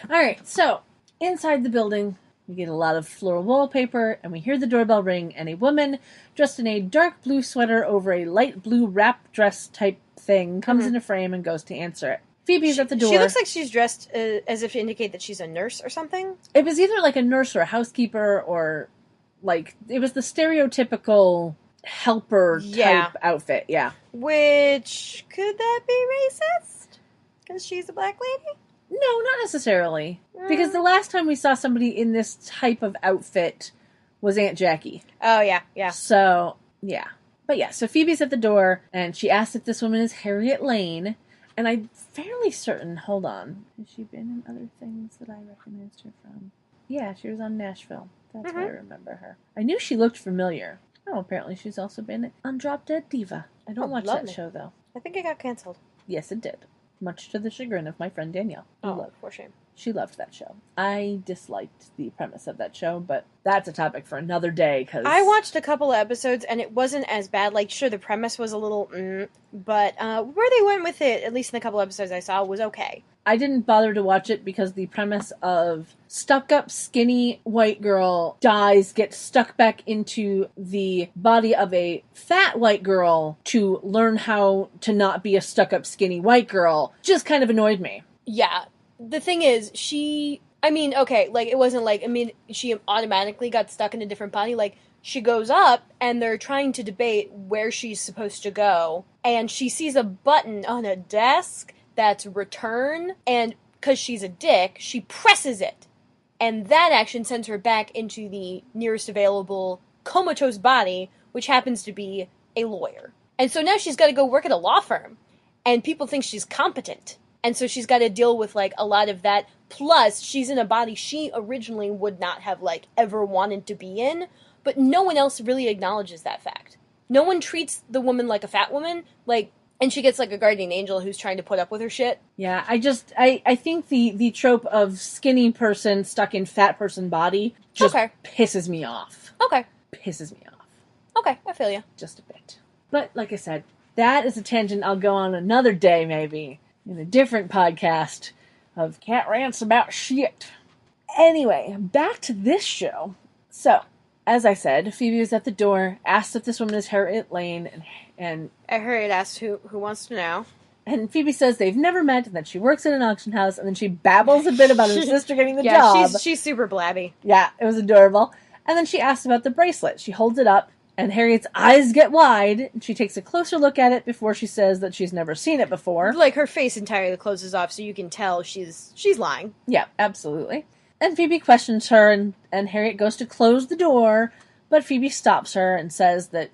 Alright, so, inside the building... We get a lot of floral wallpaper, and we hear the doorbell ring, and a woman dressed in a dark blue sweater over a light blue wrap dress type thing comes into frame and goes to answer it. Phoebe's at the door. She looks like she's dressed as if to indicate that she's a nurse or something. It was either like a nurse or a housekeeper, or like, it was the stereotypical helper type outfit, yeah. Which, could that be racist? Because she's a black lady? No, not necessarily. Because the last time we saw somebody in this type of outfit was Aunt Jackie. Oh, yeah, yeah. So, yeah. But yeah, so Phoebe's at the door, and she asks if this woman is Harriet Lane, and I'm fairly certain, hold on, has she been in other things that I recognized her from? Yeah, she was on Nashville. That's why I remember her. I knew she looked familiar. Oh, apparently she's also been on Drop Dead Diva. I don't watch that show, though. I think it got canceled. Yes, it did. Much to the chagrin of my friend Danielle. Oh, for shame. She loved that show. I disliked the premise of that show, but that's a topic for another day, because... I watched a couple of episodes, and it wasn't as bad. Like, sure, the premise was a little, but where they went with it, at least in the couple episodes I saw, was okay. I didn't bother to watch it because the premise of stuck-up, skinny white girl dies, gets stuck back into the body of a fat white girl to learn how to not be a stuck-up, skinny white girl, just kind of annoyed me. Yeah. The thing is, she automatically got stuck in a different body. Like, she goes up, and they're trying to debate where she's supposed to go, and she sees a button on a desk that's return, and because she's a dick, she presses it. And that action sends her back into the nearest available comatose body, which happens to be a lawyer. And so now she's got to go work at a law firm, and people think she's competent. And so she's got to deal with, like, a lot of that. Plus, she's in a body she originally would not have, like, ever wanted to be in. But no one else really acknowledges that fact. No one treats the woman like a fat woman. Like, and she gets, like, a guardian angel who's trying to put up with her shit. Yeah, I think the trope of skinny person stuck in fat person body just pisses me off. Okay. Pisses me off. Okay, I feel you. Just a bit. But, like I said, that is a tangent I'll go on another day, maybe. In a different podcast of cat rants about shit. Anyway, back to this show. So, as I said, Phoebe was at the door, asked if this woman is Harriet Lane, and Harriet asked who wants to know. And Phoebe says they've never met, and that she works at an auction house, and then she babbles a bit about her sister getting the job. Yeah, she's super blabby. Yeah, it was adorable. And then she asks about the bracelet. She holds it up, and Harriet's eyes get wide, and she takes a closer look at it before she says that she's never seen it before. Like, her face entirely closes off, so you can tell she's lying. Yeah, absolutely. And Phoebe questions her, and Harriet goes to close the door, but Phoebe stops her and says that,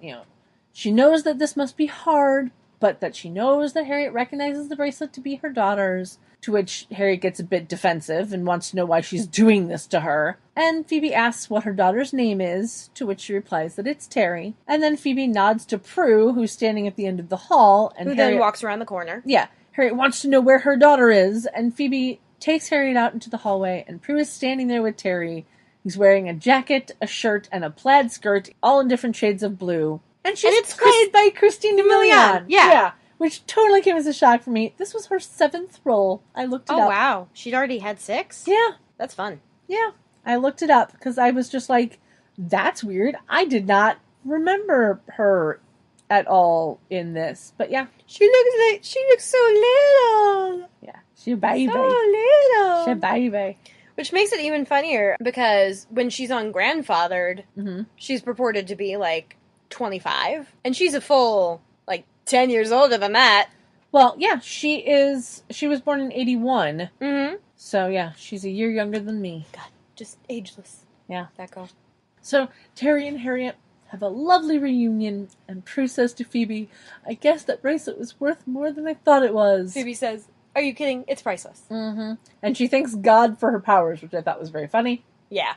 she knows that this must be hard, but that she knows that Harriet recognizes the bracelet to be her daughter's, to which Harriet gets a bit defensive and wants to know why she's doing this to her. And Phoebe asks what her daughter's name is, to which she replies that it's Terry. And then Phoebe nods to Prue, who's standing at the end of the hall. And Who Harriet, then walks around the corner. Yeah. Harriet wants to know where her daughter is, and Phoebe takes Harriet out into the hallway, and Prue is standing there with Terry. He's wearing a jacket, a shirt, and a plaid skirt, all in different shades of blue. And it's played by Christina Milian. Yeah. Which totally came as a shock for me. This was her 7th role. I looked it up. Oh, wow. She'd already had 6? Yeah. That's fun. Yeah. I looked it up because I was just like, that's weird. I did not remember her at all in this. But yeah. She looks so little. Yeah. She's a baby. So little. She's a baby. Which makes it even funnier because when she's on Grandfathered, she's purported to be like 25. And she's a full 10 years older than that. Well, yeah, she was born in 81. Mm-hmm. So, yeah, she's a year younger than me. God, just ageless. Yeah. That girl. So, Terry and Harriet have a lovely reunion, and Prue says to Phoebe, I guess that bracelet was worth more than I thought it was. Phoebe says, are you kidding? It's priceless. Mm-hmm. And she thanks God for her powers, which I thought was very funny. Yeah.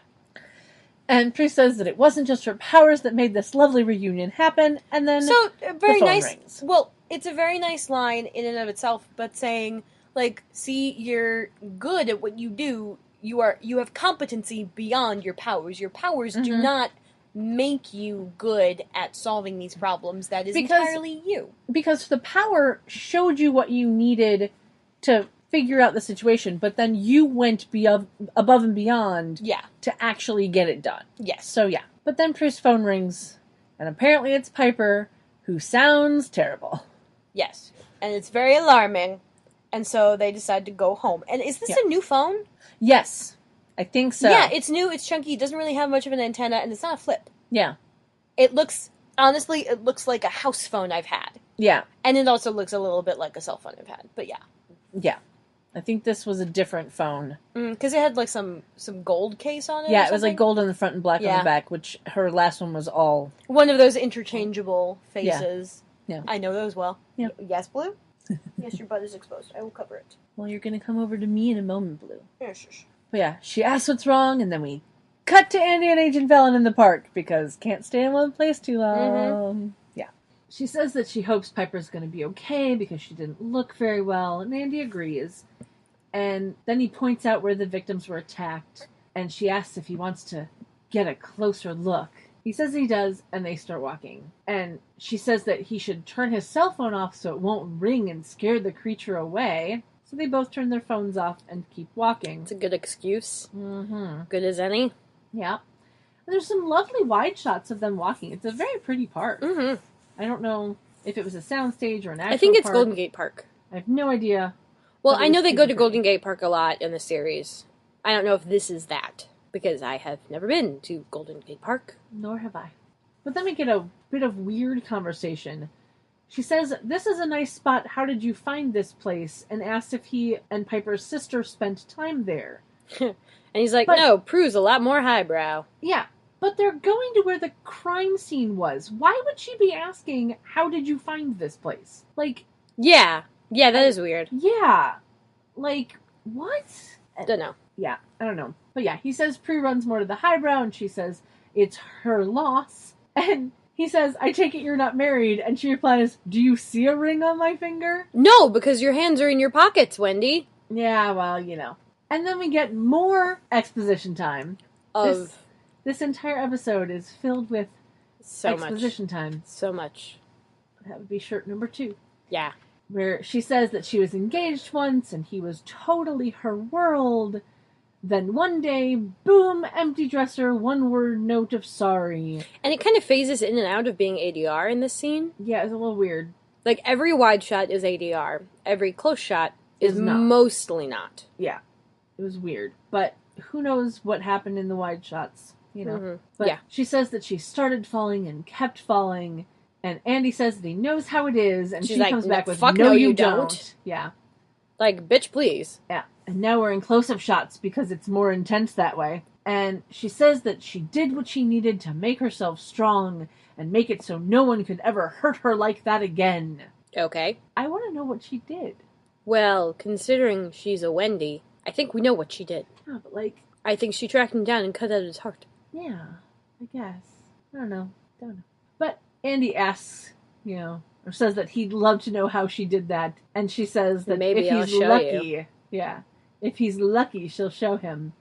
And Prue says that it wasn't just her powers that made this lovely reunion happen, and then very the phone nice. Rings. Well, it's a very nice line in and of itself, but saying, see, you're good at what you do. You have competency beyond your powers. Your powers do not make you good at solving these problems. That is entirely you. Because the power showed you what you needed to figure out the situation, but then you went above and beyond to actually get it done. Yes. So, yeah. But then Prue's phone rings, and apparently it's Piper, who sounds terrible. Yes. And it's very alarming, and so they decide to go home. And is this a new phone? Yes. I think so. Yeah, it's new, it's chunky, it doesn't really have much of an antenna, and it's not a flip. Yeah. Honestly, it looks like a house phone I've had. Yeah. And it also looks a little bit like a cell phone I've had, but yeah. Yeah. I think this was a different phone. Because it had some gold case on it. Yeah, it was gold on the front and black on the back, which her last one was all... One of those interchangeable faces. Yeah. I know those well. Yeah. Yes, Blue? Yes, your butt is exposed. I will cover it. Well, you're going to come over to me in a moment, Blue. Yeah, shush. But yeah, she asks what's wrong, and then we cut to Andy and Agent Velen in the park, because can't stay in one place too long. Yeah. She says that she hopes Piper's going to be okay, because she didn't look very well, and Andy agrees. And then he points out where the victims were attacked, and she asks if he wants to get a closer look. He says he does, and they start walking. And she says that he should turn his cell phone off so it won't ring and scare the creature away. So they both turn their phones off and keep walking. It's a good excuse. Mm-hmm. Good as any. Yeah. And there's some lovely wide shots of them walking. It's a very pretty park. Mm-hmm. I don't know if it was a soundstage or an actual I think it's park. Golden Gate Park. I have no idea. Well, I know they go to pretty. Golden Gate Park a lot in the series. I don't know if this is that, because I have never been to Golden Gate Park. Nor have I. But then we get a bit of weird conversation. She says, "This is a nice spot. How did you find this place?" And asks if he and Piper's sister spent time there. And he's like, no, Prue's a lot more highbrow. Yeah, but they're going to where the crime scene was. Why would she be asking, how did you find this place? Like... Yeah, that is weird. Yeah. Like, what? Don't know. Yeah, I don't know. But yeah, he says Prue runs more to the highbrow, and she says it's her loss. And he says, "I take it you're not married," and she replies, "Do you see a ring on my finger?" No, because your hands are in your pockets, Wendy. Yeah, well, you know. And then we get more exposition time. This entire episode is filled with exposition time. So much. That would be shirt number 2. Yeah. Where she says that she was engaged once, and he was totally her world. Then one day, boom, empty dresser, one-word note of sorry. And it kind of phases in and out of being ADR in this scene. Yeah, it's a little weird. Like, every wide shot is ADR. Every close shot is not. Mostly not. Yeah, it was weird. But who knows what happened in the wide shots, you know? Mm-hmm. But yeah. She says that she started falling and kept falling, and Andy says that he knows how it is, and she's she like, comes back with, fuck no, you don't. don't. Yeah. Like, bitch, please. Yeah. And now we're in close-up shots because it's more intense that way. And she says that she did what she needed to make herself strong and make it so no one could ever hurt her like that again. Okay. I want to know what she did. Well, considering she's a Wendy, I think we know what she did. Yeah, but like... I think she tracked him down and cut out his heart. Yeah, I guess. I don't know. But Andy asks, you know, or says that he'd love to know how she did that. And she says that maybe if I'll he's show lucky... you. Yeah. If he's lucky, she'll show him.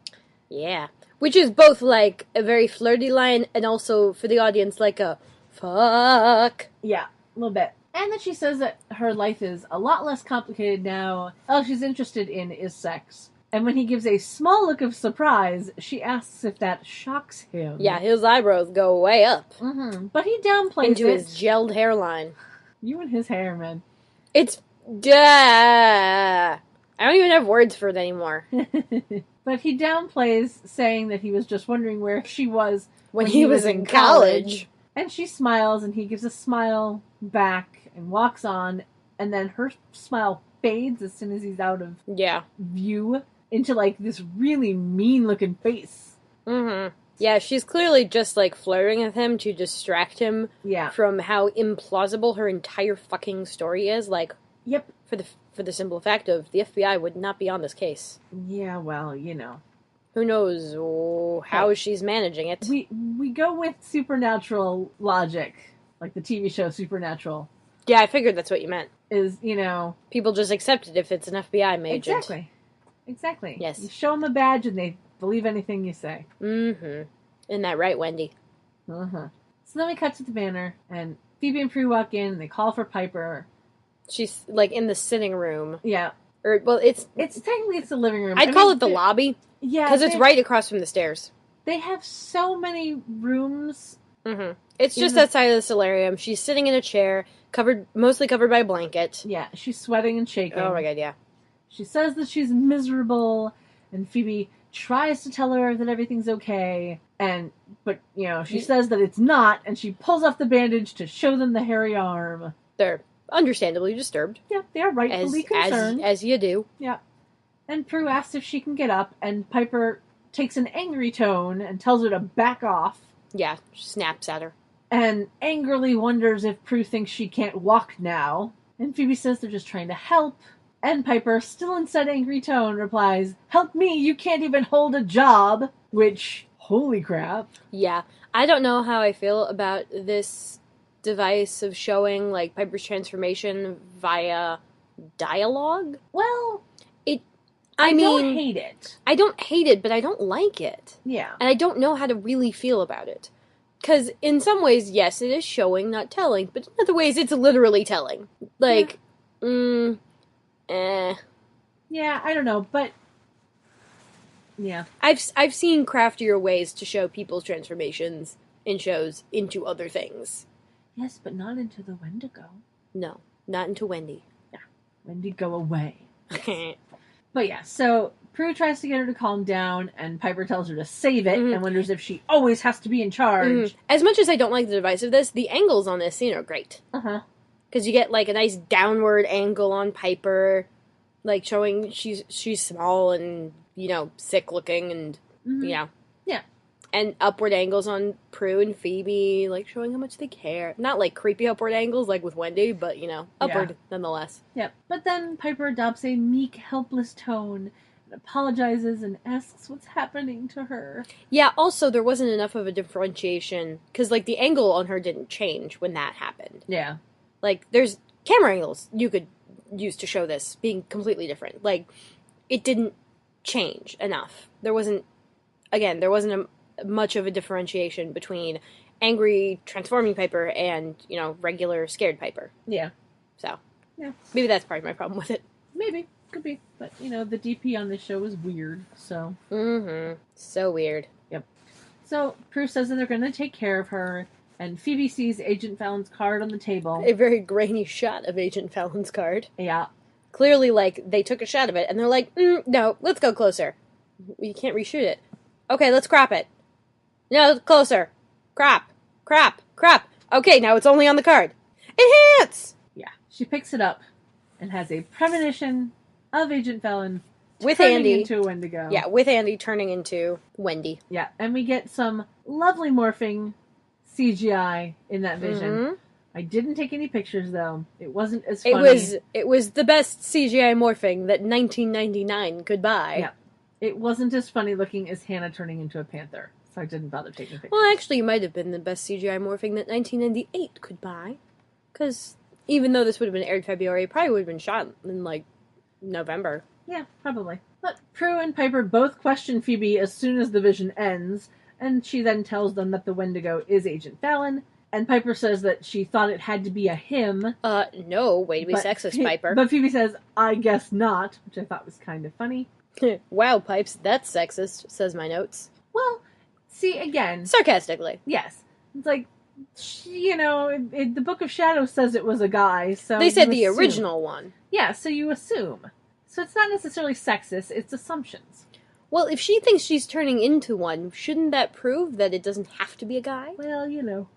Yeah. Which is both, like, a very flirty line and also, for the audience, like a fuck. Yeah, a little bit. And then she says that her life is a lot less complicated now. All she's interested in is sex. And when he gives a small look of surprise, she asks if that shocks him. Yeah, his eyebrows go way up. Mm-hmm. But he downplays into it. his gelled hairline. You and his hair, man. It's... Duh. I don't even have words for it anymore. But he downplays, saying that he was just wondering where she was when he was in college. And she smiles, and he gives a smile back and walks on, and then her smile fades as soon as he's out of view into, like, this really mean-looking face. Mm-hmm. Yeah, she's clearly just, like, flirting with him to distract him from how implausible her entire fucking story is. Like, yep. For the simple fact of the FBI would not be on this case. Yeah, well, you know. Who knows how she's managing it. We go with supernatural logic, like the TV show Supernatural. Yeah, I figured that's what you meant. Is, you know... People just accept it if it's an FBI agent. Exactly. Yes. You show them a badge and they believe anything you say. Mm-hmm. Isn't that right, Wendy? Uh-huh. So then we cut to the banner, and Phoebe and Prue walk in, and they call for Piper. She's, like, in the sitting room. Yeah. Or, well, it's technically it's the living room. I'd call it the lobby. Yeah. Because it's right across from the stairs. They have so many rooms. Mm-hmm. It's just outside of the solarium. She's sitting in a chair, mostly covered by a blanket. Yeah, she's sweating and shaking. Oh my god, yeah. She says that she's miserable, and Phoebe tries to tell her that everything's okay, but, you know, she says that it's not, and she pulls off the bandage to show them the hairy arm. They're understandably disturbed. Yeah, they are rightfully concerned. As you do. Yeah. And Prue asks if she can get up, and Piper takes an angry tone and tells her to back off. Yeah, snaps at her. And angrily wonders if Prue thinks she can't walk now. And Phoebe says they're just trying to help. And Piper, still in said angry tone, replies, "Help me, you can't even hold a job." Which, holy crap. Yeah, I don't know how I feel about this device of showing, like, Piper's transformation via dialogue. Well, I don't hate it. I don't hate it, but I don't like it. Yeah. And I don't know how to really feel about it. Because in some ways, yes, it is showing, not telling. But in other ways, it's literally telling. Like, Yeah, I don't know, but... Yeah. I've seen craftier ways to show people's transformations in shows into other things. Yes, but not into the Wendigo. No, not into Wendy. Yeah. Wendy, go away. But yeah, so Prue tries to get her to calm down, and Piper tells her to save it, and wonders if she always has to be in charge. As much as I don't like the device of this, the angles on this scene are great. Uh-huh. Because you get, like, a nice downward angle on Piper, like, showing she's small and, you know, sick-looking, and, you know. Yeah. And upward angles on Prue and Phoebe, like, showing how much they care. Not, like, creepy upward angles, like with Wendy, but, you know, upward nonetheless. Yep. But then Piper adopts a meek, helpless tone, and apologizes and asks what's happening to her. Yeah, also, there wasn't enough of a differentiation, because, like, the angle on her didn't change when that happened. Yeah. Like, there's camera angles you could use to show this being completely different. Like, it didn't change enough. There wasn't much of a differentiation between angry, transforming Piper and, you know, regular, scared Piper. Yeah. So, yeah. Maybe that's part of my problem with it. Maybe. Could be. But, you know, the DP on this show is weird, so. So weird. Yep. So, Prue says that they're going to take care of her, and Phoebe sees Agent Fallon's card on the table. A very grainy shot of Agent Fallon's card. Yeah. Clearly, like, they took a shot of it, and they're like, no, let's go closer. You can't reshoot it. Okay, let's crop it. No, closer. Crop. Okay, now it's only on the card. Enhance! Yeah. She picks it up and has a premonition of Agent Fallon with turning Andy into a Wendigo. Yeah, with Andy turning into Wendy. Yeah, and we get some lovely morphing CGI in that vision. I didn't take any pictures, though. It wasn't as funny. It was the best CGI morphing that 1999 could buy. Yeah. It wasn't as funny looking as Hannah turning into a panther, so I didn't bother taking pictures. Well, actually, it might have been the best CGI morphing that 1998 could buy. Because even though this would have been aired February, it probably would have been shot in, like, November. Yeah, probably. But Prue and Piper both question Phoebe as soon as the vision ends, and she then tells them that the Wendigo is Agent Fallon, and Piper says that she thought it had to be a him. No, way to be sexist, Piper. But Phoebe says, I guess not, which I thought was kind of funny. Wow, Pipes, that's sexist, says my notes. Well, see, again... Sarcastically. Yes. It's like, you know, the Book of Shadows says it was a guy, so... They said the original one. Yeah, so you assume. So it's not necessarily sexist, it's assumptions. Well, if she thinks she's turning into one, shouldn't that prove that it doesn't have to be a guy? Well, you know.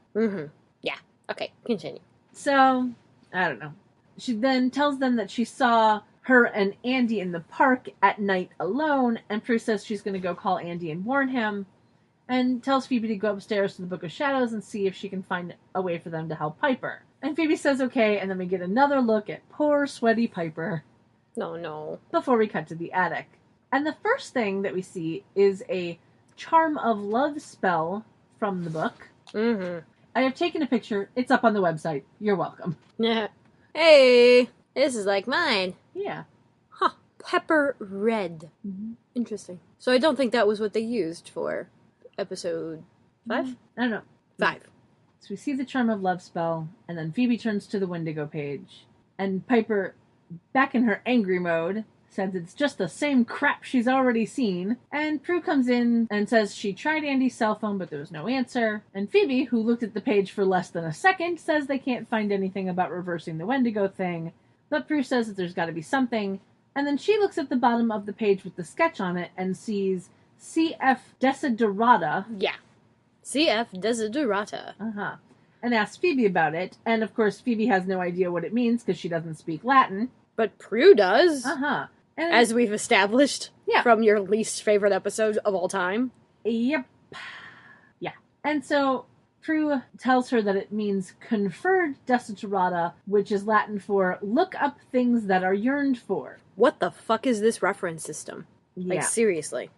Yeah. Okay, continue. So, I don't know. She then tells them that she saw her and Andy in the park at night alone, and Prue says she's going to go call Andy and warn him, and tells Phoebe to go upstairs to the Book of Shadows and see if she can find a way for them to help Piper. And Phoebe says okay, and then we get another look at poor, sweaty Piper. No. Before we cut to the attic. And the first thing that we see is a Charm of Love spell from the book. I have taken a picture. It's up on the website. You're welcome. Yeah. Hey, this is like mine. Yeah. Huh. Pepper red. Interesting. So I don't think that was what they used for episode 5? I don't know. 5. So we see the Charm of Love spell, and then Phoebe turns to the Wendigo page. And Piper, back in her angry mode, says it's just the same crap she's already seen. And Prue comes in and says she tried Andy's cell phone, but there was no answer. And Phoebe, who looked at the page for less than a second, says they can't find anything about reversing the Wendigo thing. But Prue says that there's got to be something. And then she looks at the bottom of the page with the sketch on it and sees CF Desiderata. Yeah. CF Desiderata. And asks Phoebe about it. And of course, Phoebe has no idea what it means because she doesn't speak Latin. But Prue does. And as we've established from your least favorite episode of all time. Yep. Yeah. And so Prue tells her that it means conferred desiderata, which is Latin for look up things that are yearned for. What the fuck is this reference system? Yeah. Like, seriously.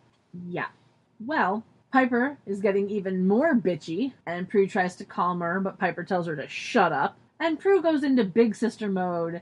Yeah. Well, Piper is getting even more bitchy, and Prue tries to calm her, but Piper tells her to shut up. And Prue goes into big sister mode,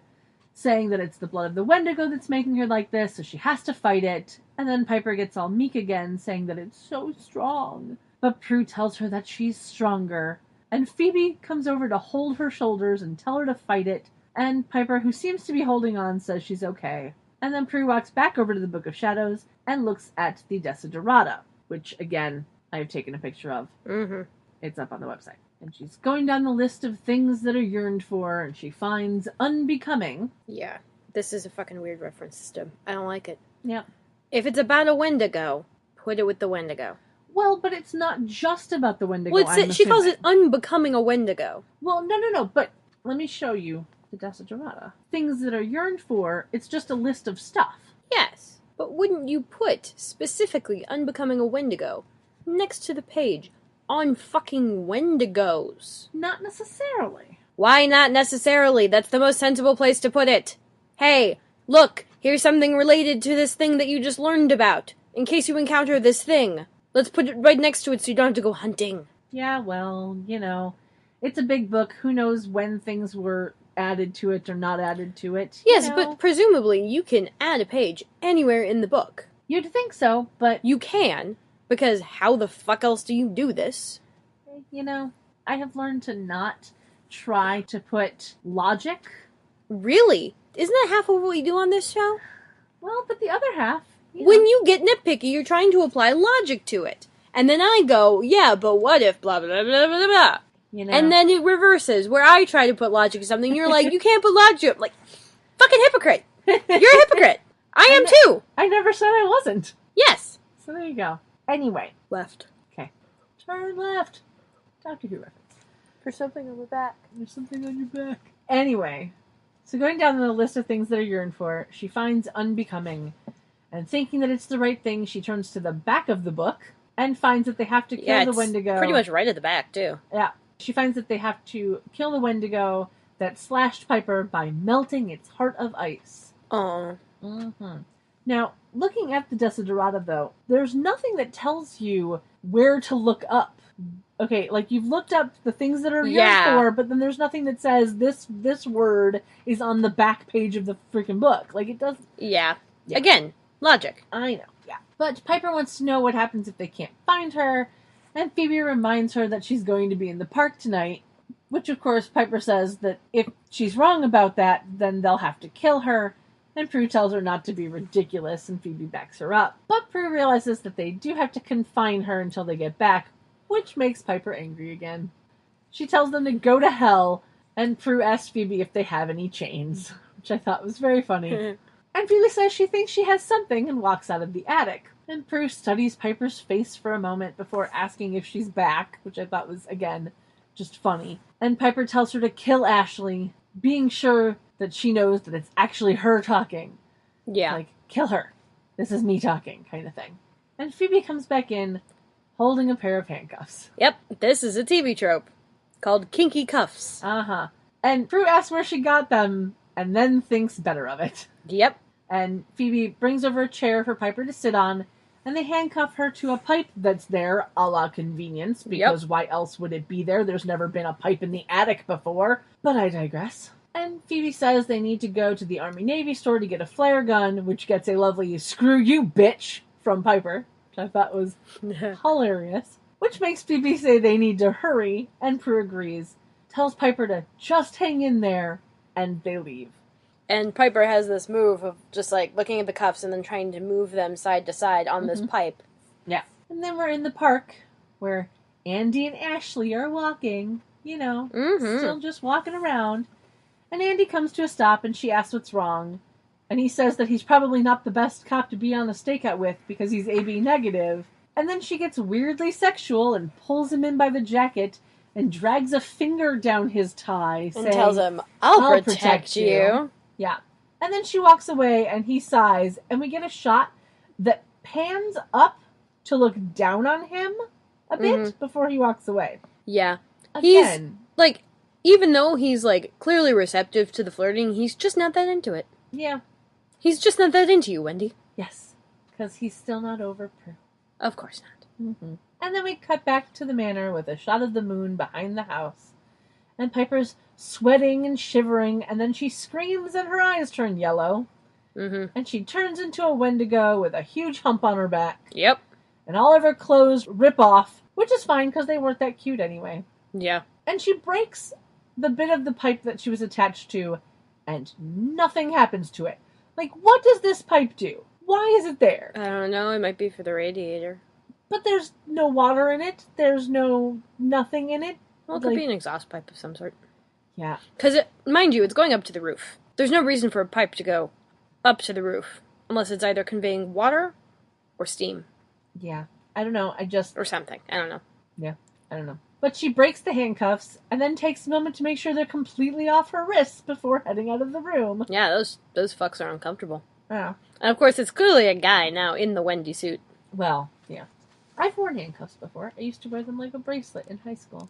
saying that it's the blood of the Wendigo that's making her like this, so she has to fight it. And then Piper gets all meek again, saying that it's so strong. But Prue tells her that she's stronger. And Phoebe comes over to hold her shoulders and tell her to fight it. And Piper, who seems to be holding on, says she's okay. And then Prue walks back over to the Book of Shadows and looks at the Desiderata, which, again, I have taken a picture of. Mm-hmm. It's up on the website. And she's going down the list of things that are yearned for, and she finds unbecoming. Yeah. This is a fucking weird reference system. I don't like it. Yeah. If it's about a Wendigo, put it with the Wendigo. Well, but it's not just about the Wendigo. Well, she calls it unbecoming a Wendigo. Well, no, but let me show you the Desiderata. Things that are yearned for, it's just a list of stuff. Yes, but wouldn't you put, specifically, unbecoming a Wendigo, next to the page, on fucking Wendigos? Not necessarily. Why not necessarily? That's the most sensible place to put it. Hey, look, here's something related to this thing that you just learned about, in case you encounter this thing. Let's put it right next to it so you don't have to go hunting. Yeah, well, it's a big book. Who knows when things were added to it or not added to it. Yes, but presumably you can add a page anywhere in the book. You'd think so, but... You can, because how the fuck else do you do this? I have learned to not try to put logic. Really? Isn't that half of what we do on this show? Well, but the other half... When you get nitpicky, you're trying to apply logic to it. And then I go, yeah, but what if blah, blah, blah, blah, blah. And then it reverses, where I try to put logic to something, you're like, you can't put logic to it. I'm like, fucking hypocrite. You're a hypocrite. I am too. I never said I wasn't. Yes. So there you go. Anyway. Left. Okay. Turn left. Doctor Who reference. There's something on the back. There's something on your back. Anyway. So going down the list of things that are yearned for, she finds unbecoming. And thinking that it's the right thing, she turns to the back of the book and finds that they have to kill the Wendigo. Pretty much right at the back, too. Yeah. She finds that they have to kill the Wendigo that slashed Piper by melting its heart of ice. Oh. Mm-hmm. Now, looking at the Desiderata, though, there's nothing that tells you where to look up. Okay, like, you've looked up the things that are yearned for, but then there's nothing that says this word is on the back page of the freaking book. Like, it does... Yeah. Again, logic. I know, yeah. But Piper wants to know what happens if they can't find her, and Phoebe reminds her that she's going to be in the park tonight, which, of course, Piper says that if she's wrong about that, then they'll have to kill her, and Prue tells her not to be ridiculous, and Phoebe backs her up. But Prue realizes that they do have to confine her until they get back, which makes Piper angry again. She tells them to go to hell, and Prue asks Phoebe if they have any chains, which I thought was very funny. And Phoebe says she thinks she has something and walks out of the attic. And Prue studies Piper's face for a moment before asking if she's back, which I thought was, again, just funny. And Piper tells her to kill Ashley, being sure that she knows that it's actually her talking. Yeah. Like, kill her. This is me talking, kind of thing. And Phoebe comes back in, holding a pair of handcuffs. Yep, this is a TV trope called kinky cuffs. Uh-huh. And Prue asks where she got them, and then thinks better of it. Yep. And Phoebe brings over a chair for Piper to sit on, and they handcuff her to a pipe that's there, a la convenience, because why else would it be there? There's never been a pipe in the attic before. But I digress. And Phoebe says they need to go to the Army-Navy store to get a flare gun, which gets a lovely "screw you, bitch" from Piper, which I thought was hilarious. Which makes Phoebe say they need to hurry, and Prue agrees, tells Piper to just hang in there, and they leave. And Piper has this move of just, like, looking at the cuffs and then trying to move them side to side on this pipe. Yeah. And then we're in the park, where Andy and Ashley are walking, still just walking around. And Andy comes to a stop, and she asks what's wrong. And he says that he's probably not the best cop to be on a stakeout with, because he's AB negative. And then she gets weirdly sexual and pulls him in by the jacket, and drags a finger down his tie, and saying, tells him, I'll protect you. Yeah. And then she walks away, and he sighs, and we get a shot that pans up to look down on him a bit before he walks away. Yeah. Again. He's, like, even though he's, like, clearly receptive to the flirting, he's just not that into it. Yeah. He's just not that into you, Wendy. Yes. Because he's still not over Prue. Of course not. Mm-hmm. And then we cut back to the manor with a shot of the moon behind the house. And Piper's sweating and shivering, and then she screams and her eyes turn yellow. Mm-hmm. And she turns into a Wendigo with a huge hump on her back. Yep. And all of her clothes rip off, which is fine because they weren't that cute anyway. Yeah. And she breaks the bit of the pipe that she was attached to, and nothing happens to it. Like, what does this pipe do? Why is it there? I don't know. It might be for the radiator. But there's no water in it. There's nothing in it. Well, it could be an exhaust pipe of some sort. Yeah. Because, mind you, it's going up to the roof. There's no reason for a pipe to go up to the roof. Unless it's either conveying water or steam. Yeah. I don't know. Or something. I don't know. Yeah. I don't know. But she breaks the handcuffs and then takes a moment to make sure they're completely off her wrists before heading out of the room. Yeah, those fucks are uncomfortable. Yeah. And of course, it's clearly a guy now in the Wendy suit. Well, yeah. I've worn handcuffs before. I used to wear them like a bracelet in high school.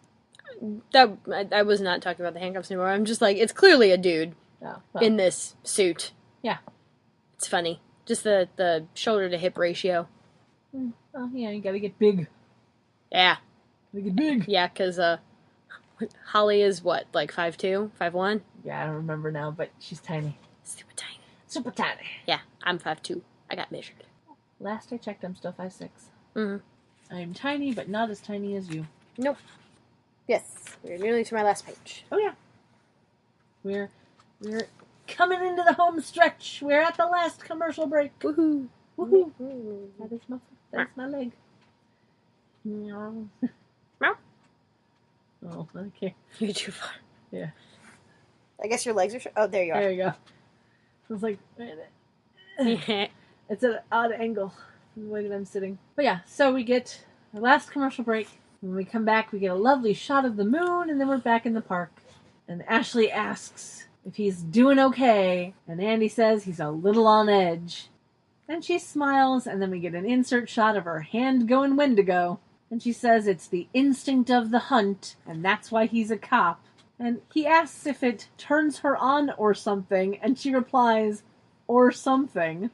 I was not talking about the handcuffs anymore. I'm just like, it's clearly a dude in this suit. Yeah. It's funny. Just the shoulder to hip ratio. Oh, yeah, you gotta get big. Yeah. Gotta get big. Yeah, because Holly is what, like 5'2", 5'1"? Yeah, I don't remember now, but she's tiny. Super tiny. Super tiny. Yeah, I'm 5'2". I got measured. Last I checked, I'm still 5'6". Mm-hmm. I'm tiny, but not as tiny as you. Nope. Yes, we're nearly to my last page. Oh, yeah. We're coming into the home stretch. We're at the last commercial break. Woohoo. Woohoo. That is my leg. Meow. Meow. Oh, okay. You're too far. Yeah. I guess your legs are... Oh, there you are. There you go. I was like... It's at an odd angle from the way that I'm sitting. But yeah, so we get our last commercial break. When we come back, we get a lovely shot of the moon, and then we're back in the park. And Ashley asks if he's doing okay, and Andy says he's a little on edge. And she smiles, and then we get an insert shot of her hand going Wendigo. And she says it's the instinct of the hunt, and that's why he's a cop. And he asks if it turns her on or something, and she replies, or something.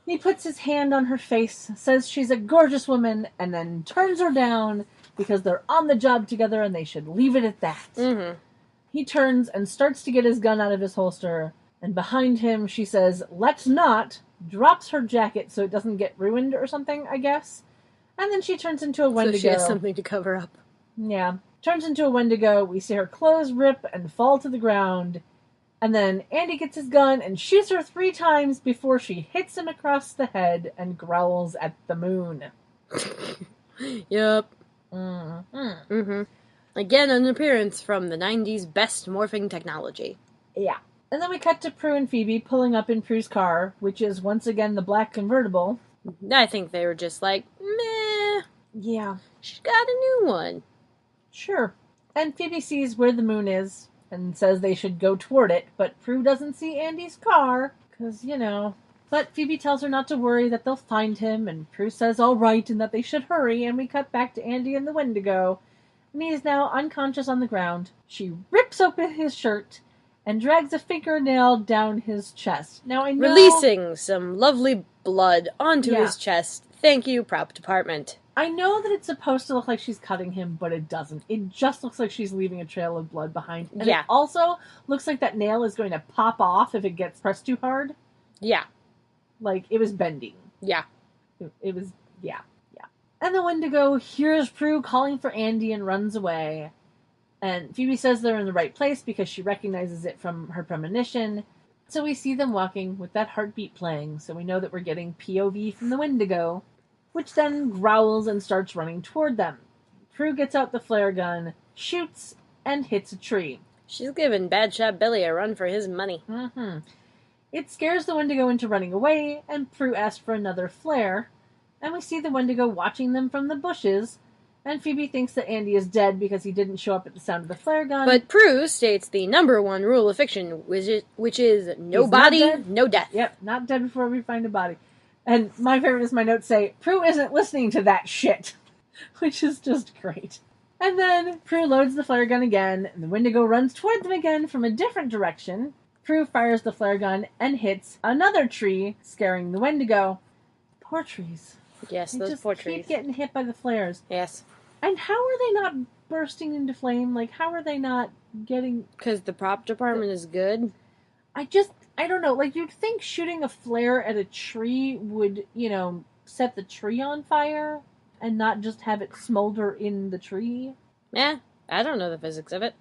He puts his hand on her face, says she's a gorgeous woman, and then turns her down because they're on the job together and they should leave it at that. Mm-hmm. He turns and starts to get his gun out of his holster, and behind him she says, "Let's not," drops her jacket so it doesn't get ruined or something, I guess. And then she turns into a Wendigo. So she has something to cover up. Yeah. Turns into a Wendigo. We see her clothes rip and fall to the ground. And then Andy gets his gun and shoots her 3 times before she hits him across the head and growls at the moon. Yep. Mm-hmm. Mm-hmm. Again, an appearance from the 90s best morphing technology. Yeah. And then we cut to Prue and Phoebe pulling up in Prue's car, which is once again the black convertible. I think they were just like, meh. Yeah. She's got a new one. Sure. And Phoebe sees where the moon is and says they should go toward it, but Prue doesn't see Andy's car, because, you know. But Phoebe tells her not to worry, that they'll find him, and Prue says all right and that they should hurry, and we cut back to Andy and the Wendigo, and he is now unconscious on the ground. She rips open his shirt and drags a fingernail down his chest. Now I know... Releasing some lovely blood onto his chest. Thank you, prop department. I know that it's supposed to look like she's cutting him, but it doesn't. It just looks like she's leaving a trail of blood behind. And it also looks like that nail is going to pop off if it gets pressed too hard. Yeah. Like, it was bending. Yeah. It was, yeah. And the Wendigo hears Prue calling for Andy and runs away. And Phoebe says they're in the right place because she recognizes it from her premonition. So we see them walking with that heartbeat playing, so we know that we're getting POV from the Wendigo, which then growls and starts running toward them. Prue gets out the flare gun, shoots, and hits a tree. She's giving Bad Shot Billy a run for his money. Mm-hmm. It scares the Wendigo into running away, and Prue asks for another flare, and we see the Wendigo watching them from the bushes, and Phoebe thinks that Andy is dead because he didn't show up at the sound of the flare gun. But Prue states the #1 rule of fiction, which is no body, no death. Yep, not dead before we find a body. And my favorite is my notes say, Prue isn't listening to that shit, which is just great. And then Prue loads the flare gun again, and the Wendigo runs toward them again from a different direction. Prue fires the flare gun and hits another tree, scaring the Wendigo. Poor trees. Yes, they those just poor keep trees. Getting hit by the flares. Yes. And how are they not bursting into flame? Like, how are they not getting... Because the prop department is good? I don't know. Like, you'd think shooting a flare at a tree would, set the tree on fire and not just have it smolder in the tree. Yeah, I don't know the physics of it.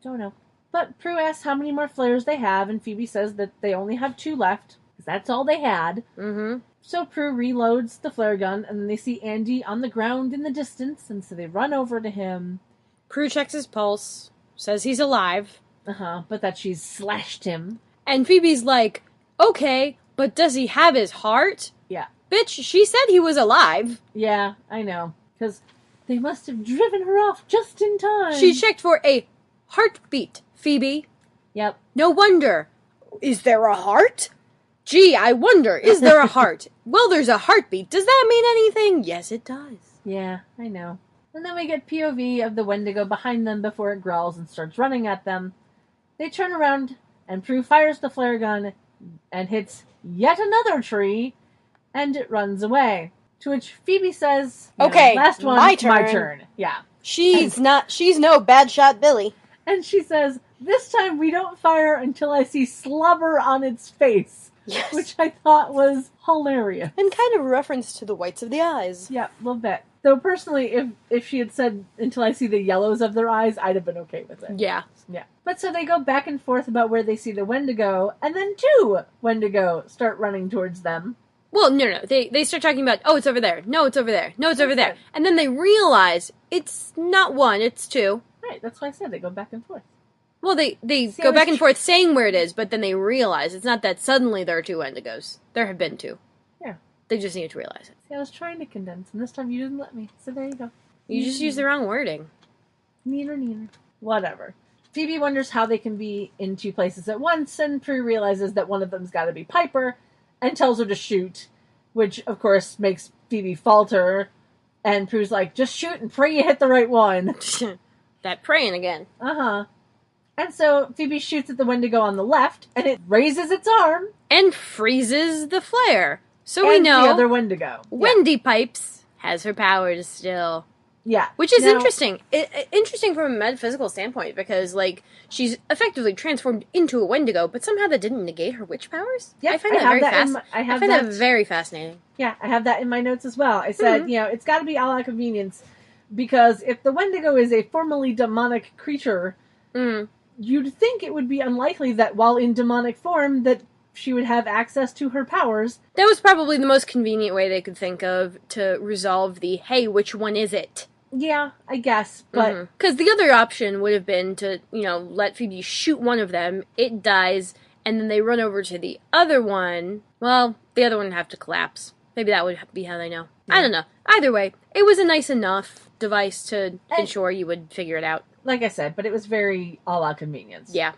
Don't know. But Prue asks how many more flares they have, and Phoebe says that they only have 2 left, because that's all they had. Mm-hmm. So Prue reloads the flare gun, and then they see Andy on the ground in the distance, and so they run over to him. Prue checks his pulse, says he's alive. But that she's slashed him. And Phoebe's like, okay, but does he have his heart? Yeah. Bitch, she said he was alive. Yeah, I know. Because they must have driven her off just in time. She checked for a heartbeat, Phoebe. Yep. No wonder. Is there a heart? Gee, I wonder, is there a heart? Well, there's a heartbeat. Does that mean anything? Yes, it does. Yeah, I know. And then we get POV of the Wendigo behind them before it growls and starts running at them. They turn around, and Prue fires the flare gun and hits yet another tree, and it runs away. To which Phoebe says, okay, last one, my turn. Yeah. She's no bad shot Billy. And she says, this time we don't fire until I see slobber on its face. Yes. Which I thought was hilarious. And kind of a reference to the whites of the eyes. Yeah, a little bit. Though personally, if she had said, until I see the yellows of their eyes, I'd have been okay with it. Yeah. Yeah. But so they go back and forth about where they see the Wendigo, and then 2 Wendigo start running towards them. Well, no. They start talking about, oh, it's over there. No, it's over there. No, it's over there. And then they realize it's not 1, it's 2. Right, that's why I said they go back and forth. Well, they go back and forth saying where it is, but then they realize it's not that suddenly there are 2 Wendigos. There have been 2. Yeah. They just need to realize it. See, I was trying to condense, and this time you didn't let me. So there you go. You just used the wrong wording. Neither. Whatever. Phoebe wonders how they can be in 2 places at once, and Prue realizes that one of them's got to be Piper, and tells her to shoot, which, of course, makes Phoebe falter, and Prue's like, just shoot and pray you hit the right one. That praying again. And so Phoebe shoots at the Wendigo on the left, and it raises its arm. And freezes the flare. So and we know the other Wendigo. Wendy Pipes has her powers still. Yeah. Which is interesting. Interesting from a metaphysical standpoint, because, like, she's effectively transformed into a Wendigo, but somehow that didn't negate her witch powers? Yeah, I find that very fascinating. Yeah, I have that in my notes as well. I said, it's got to be a la convenience, because if the Wendigo is a formerly demonic creature, you'd think it would be unlikely that while in demonic form that she would have access to her powers. That was probably the most convenient way they could think of to resolve the, hey, which one is it? Yeah, I guess, but... Because the other option would have been to, let Phoebe shoot one of them, it dies, and then they run over to the other one. Well, the other one would have to collapse. Maybe that would be how they know. Yeah. I don't know. Either way, it was a nice enough device to ensure you would figure it out. Like I said, but it was very a la convenience. Yeah.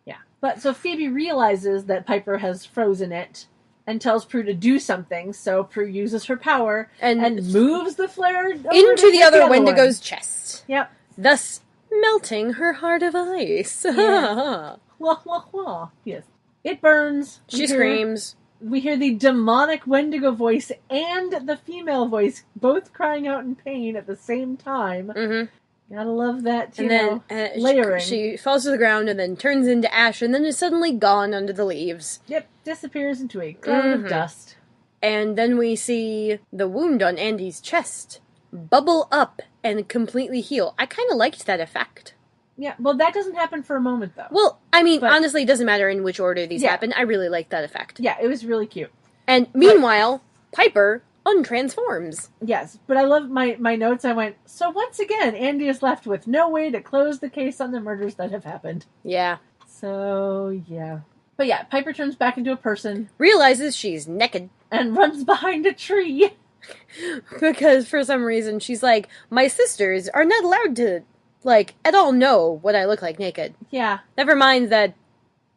Yeah. But so Phoebe realizes that Piper has frozen it and tells Prue to do something, so Prue uses her power and moves the flare into the other Wendigo's chest. Yep. Thus melting her heart of ice. Yeah. Wah, wah, wah. Yes. It burns. She screams. We hear the demonic Wendigo voice and the female voice both crying out in pain at the same time. Gotta love that, layering. She falls to the ground and then turns into ash and then is suddenly gone under the leaves. Yep, disappears into a cloud of dust. And then we see the wound on Andy's chest bubble up and completely heal. I kind of liked that effect. Yeah, well, that doesn't happen for a moment, though. Well, I mean, honestly, it doesn't matter in which order these happen. I really liked that effect. Yeah, it was really cute. And meanwhile, Piper untransforms. Yes, but I love my notes. I went, so once again, Andy is left with no way to close the case on the murders that have happened. Yeah. So, yeah. But yeah, Piper turns back into a person. Realizes she's naked. And runs behind a tree. Because for some reason she's like, my sisters are not allowed to, at all know what I look like naked. Yeah. Never mind that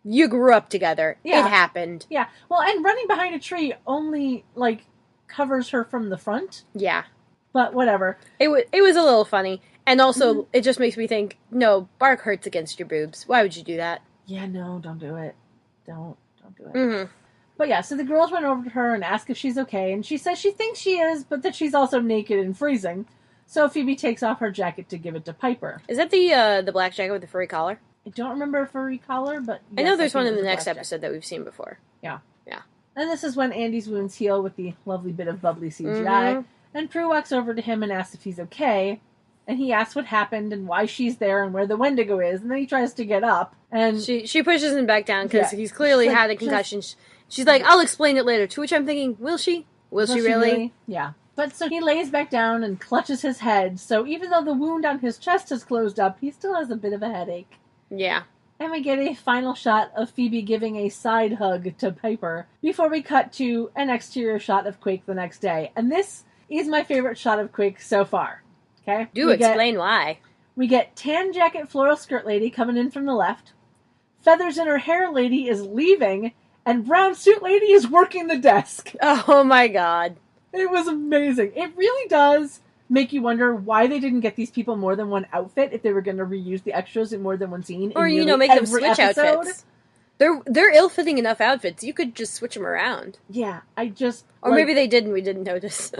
you grew up together. Yeah. It happened. Yeah. Well, and running behind a tree only, covers her from the front. Yeah. But whatever. It was a little funny. And also, it just makes me think, no, bark hurts against your boobs. Why would you do that? Yeah, no, don't do it. Don't do it. But yeah, so the girls run over to her and ask if she's okay, and she says she thinks she is, but that she's also naked and freezing. So Phoebe takes off her jacket to give it to Piper. Is that the black jacket with the furry collar? I don't remember a furry collar, but yes, I know there's one in the black next jacket. episode that we've seen before. Yeah. Yeah. And this is when Andy's wounds heal with the lovely bit of bubbly CGI. Mm-hmm. And Prue walks over to him and asks if he's okay. And he asks what happened and why she's there and where the Wendigo is. And then he tries to get up. And she pushes him back down because he's clearly like, had a concussion. She's like, I'll explain it later. To which I'm thinking, will she? Will she really? Yeah. But so he lays back down and clutches his head. So even though the wound on his chest has closed up, he still has a bit of a headache. Yeah. And we get a final shot of Phoebe giving a side hug to Piper before we cut to an exterior shot of Quake the next day. And this is my favorite shot of Quake so far. Okay? Explain why. We get tan jacket floral skirt lady coming in from the left. Feathers in her hair lady is leaving. And brown suit lady is working the desk. Oh my god. It was amazing. It really does make you wonder why they didn't get these people more than one outfit if they were going to reuse the extras in more than one scene. Or, make them switch outfits. They're ill-fitting enough outfits. You could just switch them around. Yeah, Or maybe they did and we didn't notice.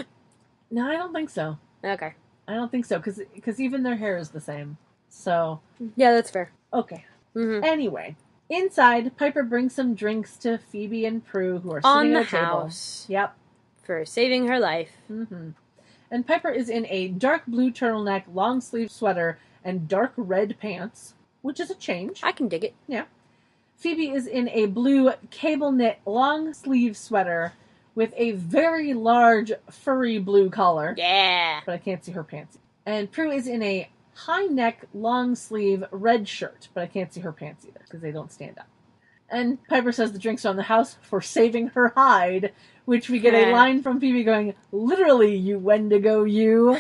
No, I don't think so. Okay. I don't think so, because even their hair is the same. So... Yeah, that's fair. Okay. Mm-hmm. Anyway, inside, Piper brings some drinks to Phoebe and Prue, who are sitting at a table. House. Yep. For saving her life. Mm-hmm. And Piper is in a dark blue turtleneck, long sleeve sweater, and dark red pants, which is a change. I can dig it. Yeah. Phoebe is in a blue cable knit long sleeve sweater with a very large furry blue collar. Yeah. But I can't see her pants. And Prue is in a high neck, long sleeve red shirt, but I can't see her pants either because they don't stand up. And Piper says the drinks are on the house for saving her hide, which we get a line from Phoebe going, literally, you Wendigo, you.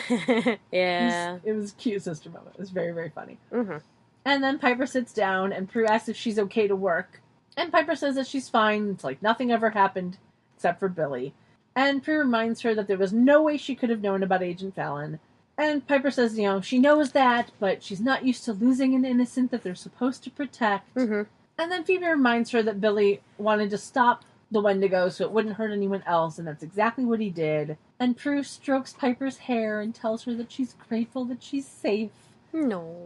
Yeah. It was a cute sister moment. It was very, very funny. Mm-hmm. And then Piper sits down, and Prue asks if she's okay to work. And Piper says that she's fine. It's like nothing ever happened, except for Billy. And Prue reminds her that there was no way she could have known about Agent Fallon. And Piper says, she knows that, but she's not used to losing an innocent that they're supposed to protect. Mm-hmm. And then Phoebe reminds her that Billy wanted to stop the Wendigo so it wouldn't hurt anyone else, and that's exactly what he did. And Prue strokes Piper's hair and tells her that she's grateful that she's safe. No.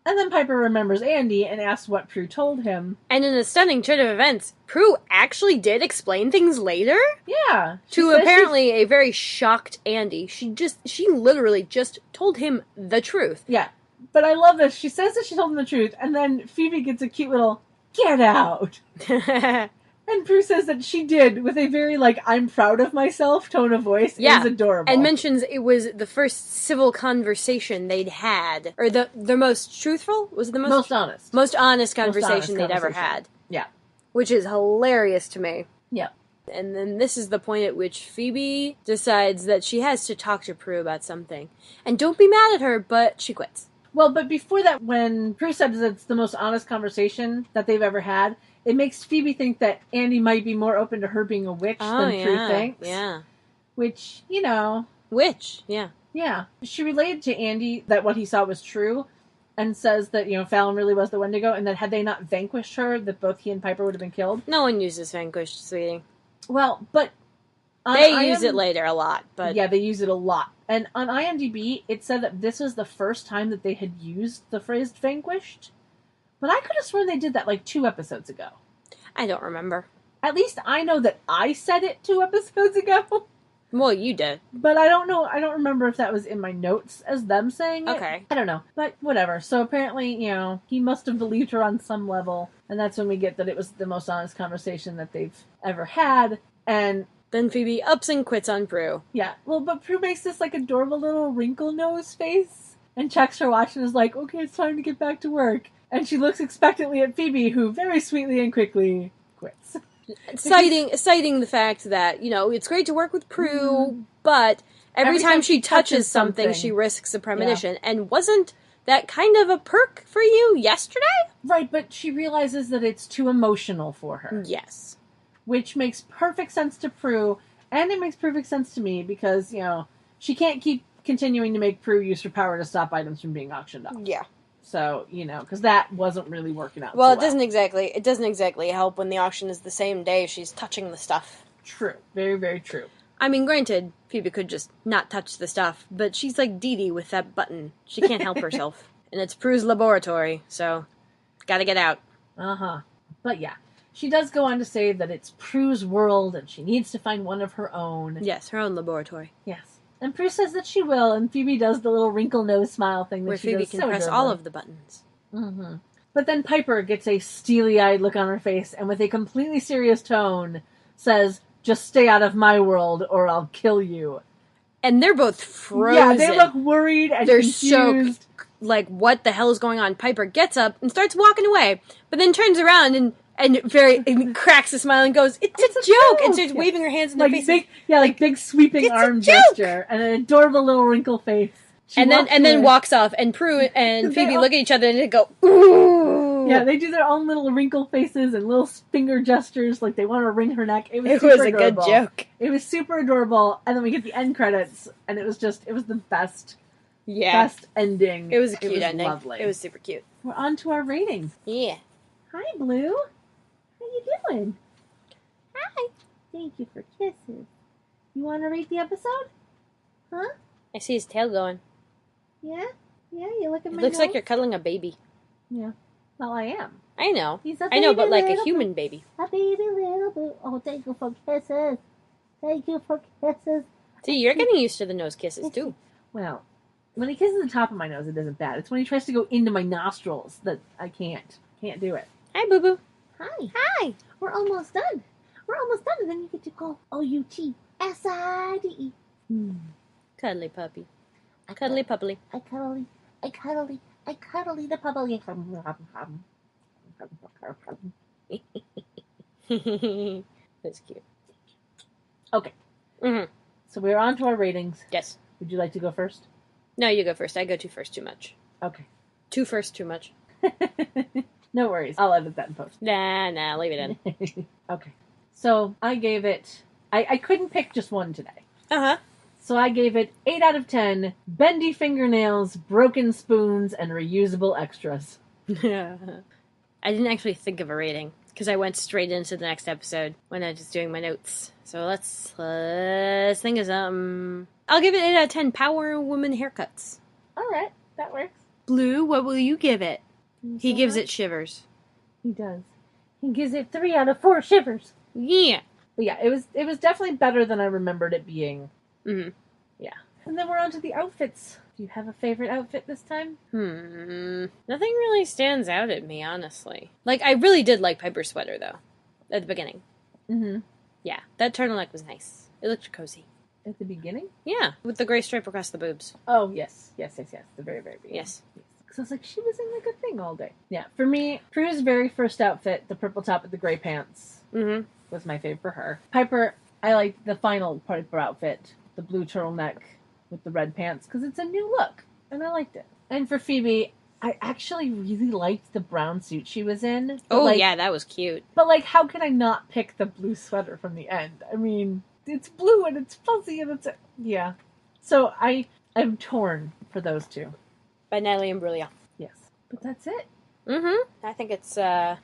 And then Piper remembers Andy and asks what Prue told him. And in a stunning turn of events, Prue actually did explain things later? Yeah. To apparently a very shocked Andy. She literally just told him the truth. Yeah. But I love this. She says that she told him the truth, and then Phoebe gets a cute little, get out. And Prue says that she did with a very, I'm proud of myself tone of voice. Yeah. It was adorable. And mentions it was the first civil conversation they'd had. Or the most truthful? Was it the most honest? Most honest conversation they'd ever had. Yeah. Which is hilarious to me. Yeah. And then this is the point at which Phoebe decides that she has to talk to Prue about something. And don't be mad at her, but she quits. Well, but before that, when Prue says it's the most honest conversation that they've ever had, it makes Phoebe think that Andy might be more open to her being a witch than Prue thinks. Yeah. Which, Witch, yeah. Yeah. She related to Andy that what he saw was true and says that, Fallon really was the Wendigo and that had they not vanquished her, that both he and Piper would have been killed. No one uses vanquished, sweetie. Well, but... They use it later a lot, but... Yeah, they use it a lot. And on IMDb, it said that this was the first time that they had used the phrase vanquished. But I could have sworn they did that 2 episodes ago. I don't remember. At least I know that I said it 2 episodes ago. Well, you did. But I don't know. I don't remember if that was in my notes as them saying it. Okay. I don't know. But whatever. So apparently, he must have believed her on some level. And that's when we get that it was the most honest conversation that they've ever had. And... Then Phoebe ups and quits on Prue. Yeah. Well, but Prue makes this adorable little wrinkle nose face. And checks her watch and is like, okay, it's time to get back to work. And she looks expectantly at Phoebe, who very sweetly and quickly quits. Citing the fact that, it's great to work with Prue, but every time she touches something, she risks a premonition. Yeah. And wasn't that kind of a perk for you yesterday? Right, but she realizes that it's too emotional for her. Yes. Which makes perfect sense to Prue, and it makes perfect sense to me, because, she can't keep continuing to make Prue use her power to stop items from being auctioned off. Yeah. So, because that wasn't really working out. Well, it doesn't exactly help when the auction is the same day she's touching the stuff. True. Very, very true. I mean, granted, Phoebe could just not touch the stuff, but she's like Dee Dee with that button. She can't help herself. And it's Prue's laboratory, so... Gotta get out. Uh-huh. But yeah, she does go on to say that it's Prue's world and she needs to find one of her own. Yes, her own laboratory. Yes. And Prue says that she will, and Phoebe does the little wrinkle nose smile thing that where she Phoebe does can so press adorably. all of the buttons. Mm-hmm. But then Piper gets a steely-eyed look on her face and with a completely serious tone says, "Just stay out of my world or I'll kill you." And they're both frozen. Yeah, they look worried and they're confused. So, like, what the hell is going on? Piper gets up and starts walking away, but then turns around and cracks a smile and goes, "It's a joke!" And starts waving her hands in their face. Big sweeping arm gesture and an adorable little wrinkle face. And then walks off, and Prue and Phoebe look at each other and they go, "Ooh!" Yeah, they do their own little wrinkle faces and little finger gestures, like they want to wring her neck. It was a good joke. It was super adorable, and then we get the end credits, and it was the best, best ending. It was a cute ending. Lovely. It was super cute. We're on to our ratings. Yeah. Hi, Blue. How you doing? Hi. Thank you for kisses. You want to rate the episode? Huh? I see his tail going. Yeah? Yeah, you look at my It looks nose? like you're cuddling a baby. Yeah. Well, I am. I know. He's a I know, but like a little human baby. A baby little boo. Oh, thank you for kisses. Thank you for kisses. See, you're getting used to the nose kisses, too. Well, when he kisses the top of my nose, it isn't bad. It's when he tries to go into my nostrils that I can't. Can't do it. Hi, boo-boo. Hi. Hi. We're almost done. We're almost done, and then you get to call O-U-T-S-I-D-E. Cuddly puppy. Cuddly puppy. I cuddly the puppy. That's cute. Okay. Mm-hmm. So we're on to our ratings. Yes. Would you like to go first? No, you go first. I go too first too much. Okay. Too first too much. No worries. I'll edit that in post. Nah, leave it in. Okay. So I gave it... I couldn't pick just one today. Uh-huh. So I gave it 8 out of 10 bendy fingernails, broken spoons, and reusable extras. I didn't actually think of a rating, because I went straight into the next episode when I was just doing my notes. So let's think of something. I'll give it 8 out of 10 Power Woman haircuts. Alright, that works. Blue, what will you give it? He gives it shivers. He does. He gives it 3 out of 4 shivers. Yeah. But yeah, it was definitely better than I remembered it being. Mm-hmm. Yeah. And then we're on to the outfits. Do you have a favorite outfit this time? Nothing really stands out at me, honestly. Like, I really did like Piper's sweater, though. At the beginning. Mm-hmm. Yeah, that turtleneck was nice. It looked cozy. At the beginning? Yeah, with the gray stripe across the boobs. Oh, yes. The very, very beginning. Yes. Because I was like, she was in like a thing all day. Yeah, for me, Prue's very first outfit, the purple top with the gray pants, was my fave for her. Piper, I liked the final Piper outfit, the blue turtleneck with the red pants, because it's a new look, and I liked it. And for Phoebe, I actually really liked the brown suit she was in. Oh, yeah, that was cute. But, like, how can I not pick the blue sweater from the end? I mean, it's blue and it's fuzzy and it's... Yeah. So I'm torn for those two. By Natalie Imbruglia. Yes. But that's it. I think it's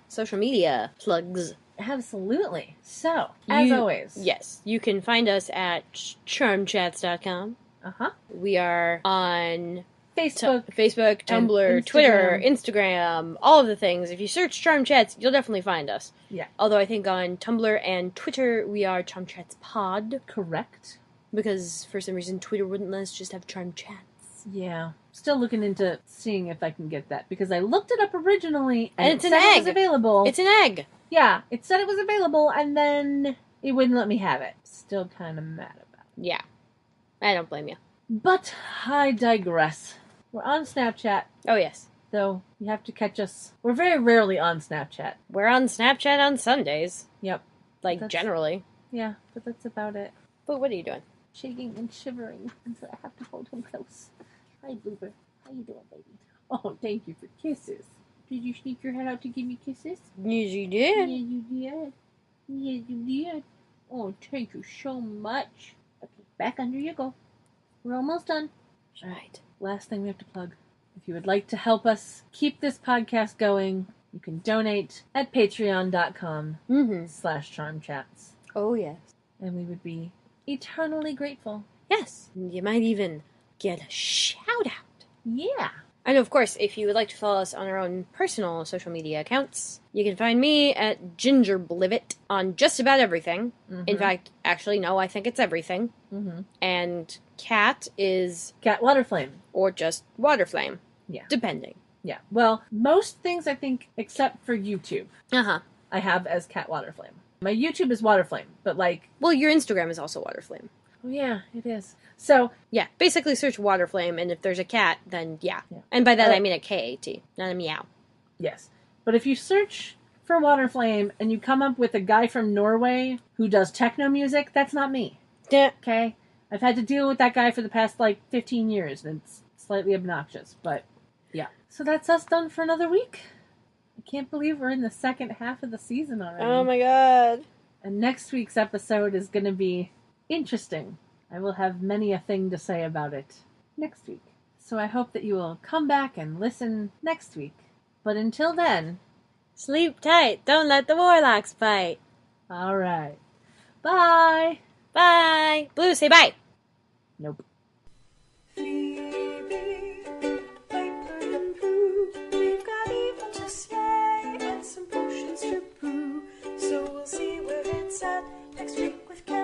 social media plugs. Absolutely. So, as always. Yes. You can find us at charmchats.com. Uh-huh. We are on Facebook, Tumblr, Twitter, Instagram, all of the things. If you search Charm Chats, you'll definitely find us. Yeah. Although I think on Tumblr and Twitter, we are Charm Chats Pod. Correct. Because for some reason, Twitter wouldn't let us just have Charm Chats. Yeah. Still looking into seeing if I can get that. Because I looked it up originally, and it's it an said egg. it was available. It's an egg. Yeah. It said it was available, and then it wouldn't let me have it. Still kind of mad about it. Yeah. I don't blame you. But I digress. We're on Snapchat. Oh, yes. Though you have to catch us. We're very rarely on Snapchat. We're on Snapchat on Sundays. Yep. Generally. Yeah, but that's about it. But what are you doing? Shaking and shivering, and so I have to hold him close. Hi, Blooper. How you doing, baby? Oh, thank you for kisses. Did you sneak your head out to give me kisses? Yes, you did. Yeah, you did. Yeah, you did. Oh, thank you so much. Okay, back under you go. We're almost done. Right. Last thing we have to plug. If you would like to help us keep this podcast going, you can donate at patreon.com/charmchats. Oh, yes. And we would be eternally grateful. Yes. You might even get a shout out. Yeah. And of course, if you would like to follow us on our own personal social media accounts, you can find me at GingerBlivet on just about everything. Mm-hmm. In fact, actually, no, I think it's everything. Mm-hmm. And Cat is... Cat Waterflame. Or just Waterflame. Yeah. Depending. Yeah. Well, most things, I think, except for YouTube, I have as Cat Waterflame. My YouTube is Waterflame, but like... Well, your Instagram is also Waterflame. Oh, yeah, it is. So... Yeah, basically search Waterflame, and if there's a cat, then yeah. And by that, I mean a K-A-T, not a meow. Yes. But if you search for Waterflame and you come up with a guy from Norway who does techno music, that's not me. Yeah. Okay? I've had to deal with that guy for the past, 15 years, and it's slightly obnoxious, but yeah. So that's us done for another week. I can't believe we're in the second half of the season already. Oh my god. And next week's episode is going to be interesting. I will have many a thing to say about it next week. So I hope that you will come back and listen next week. But until then... Sleep tight. Don't let the warlocks bite. All right. Bye. Bye. Blue, say bye. Nope. Phoebe, Piper, and Blue, we've got evil to slay and some potions to brew. So we'll see where it's at next week with Ken.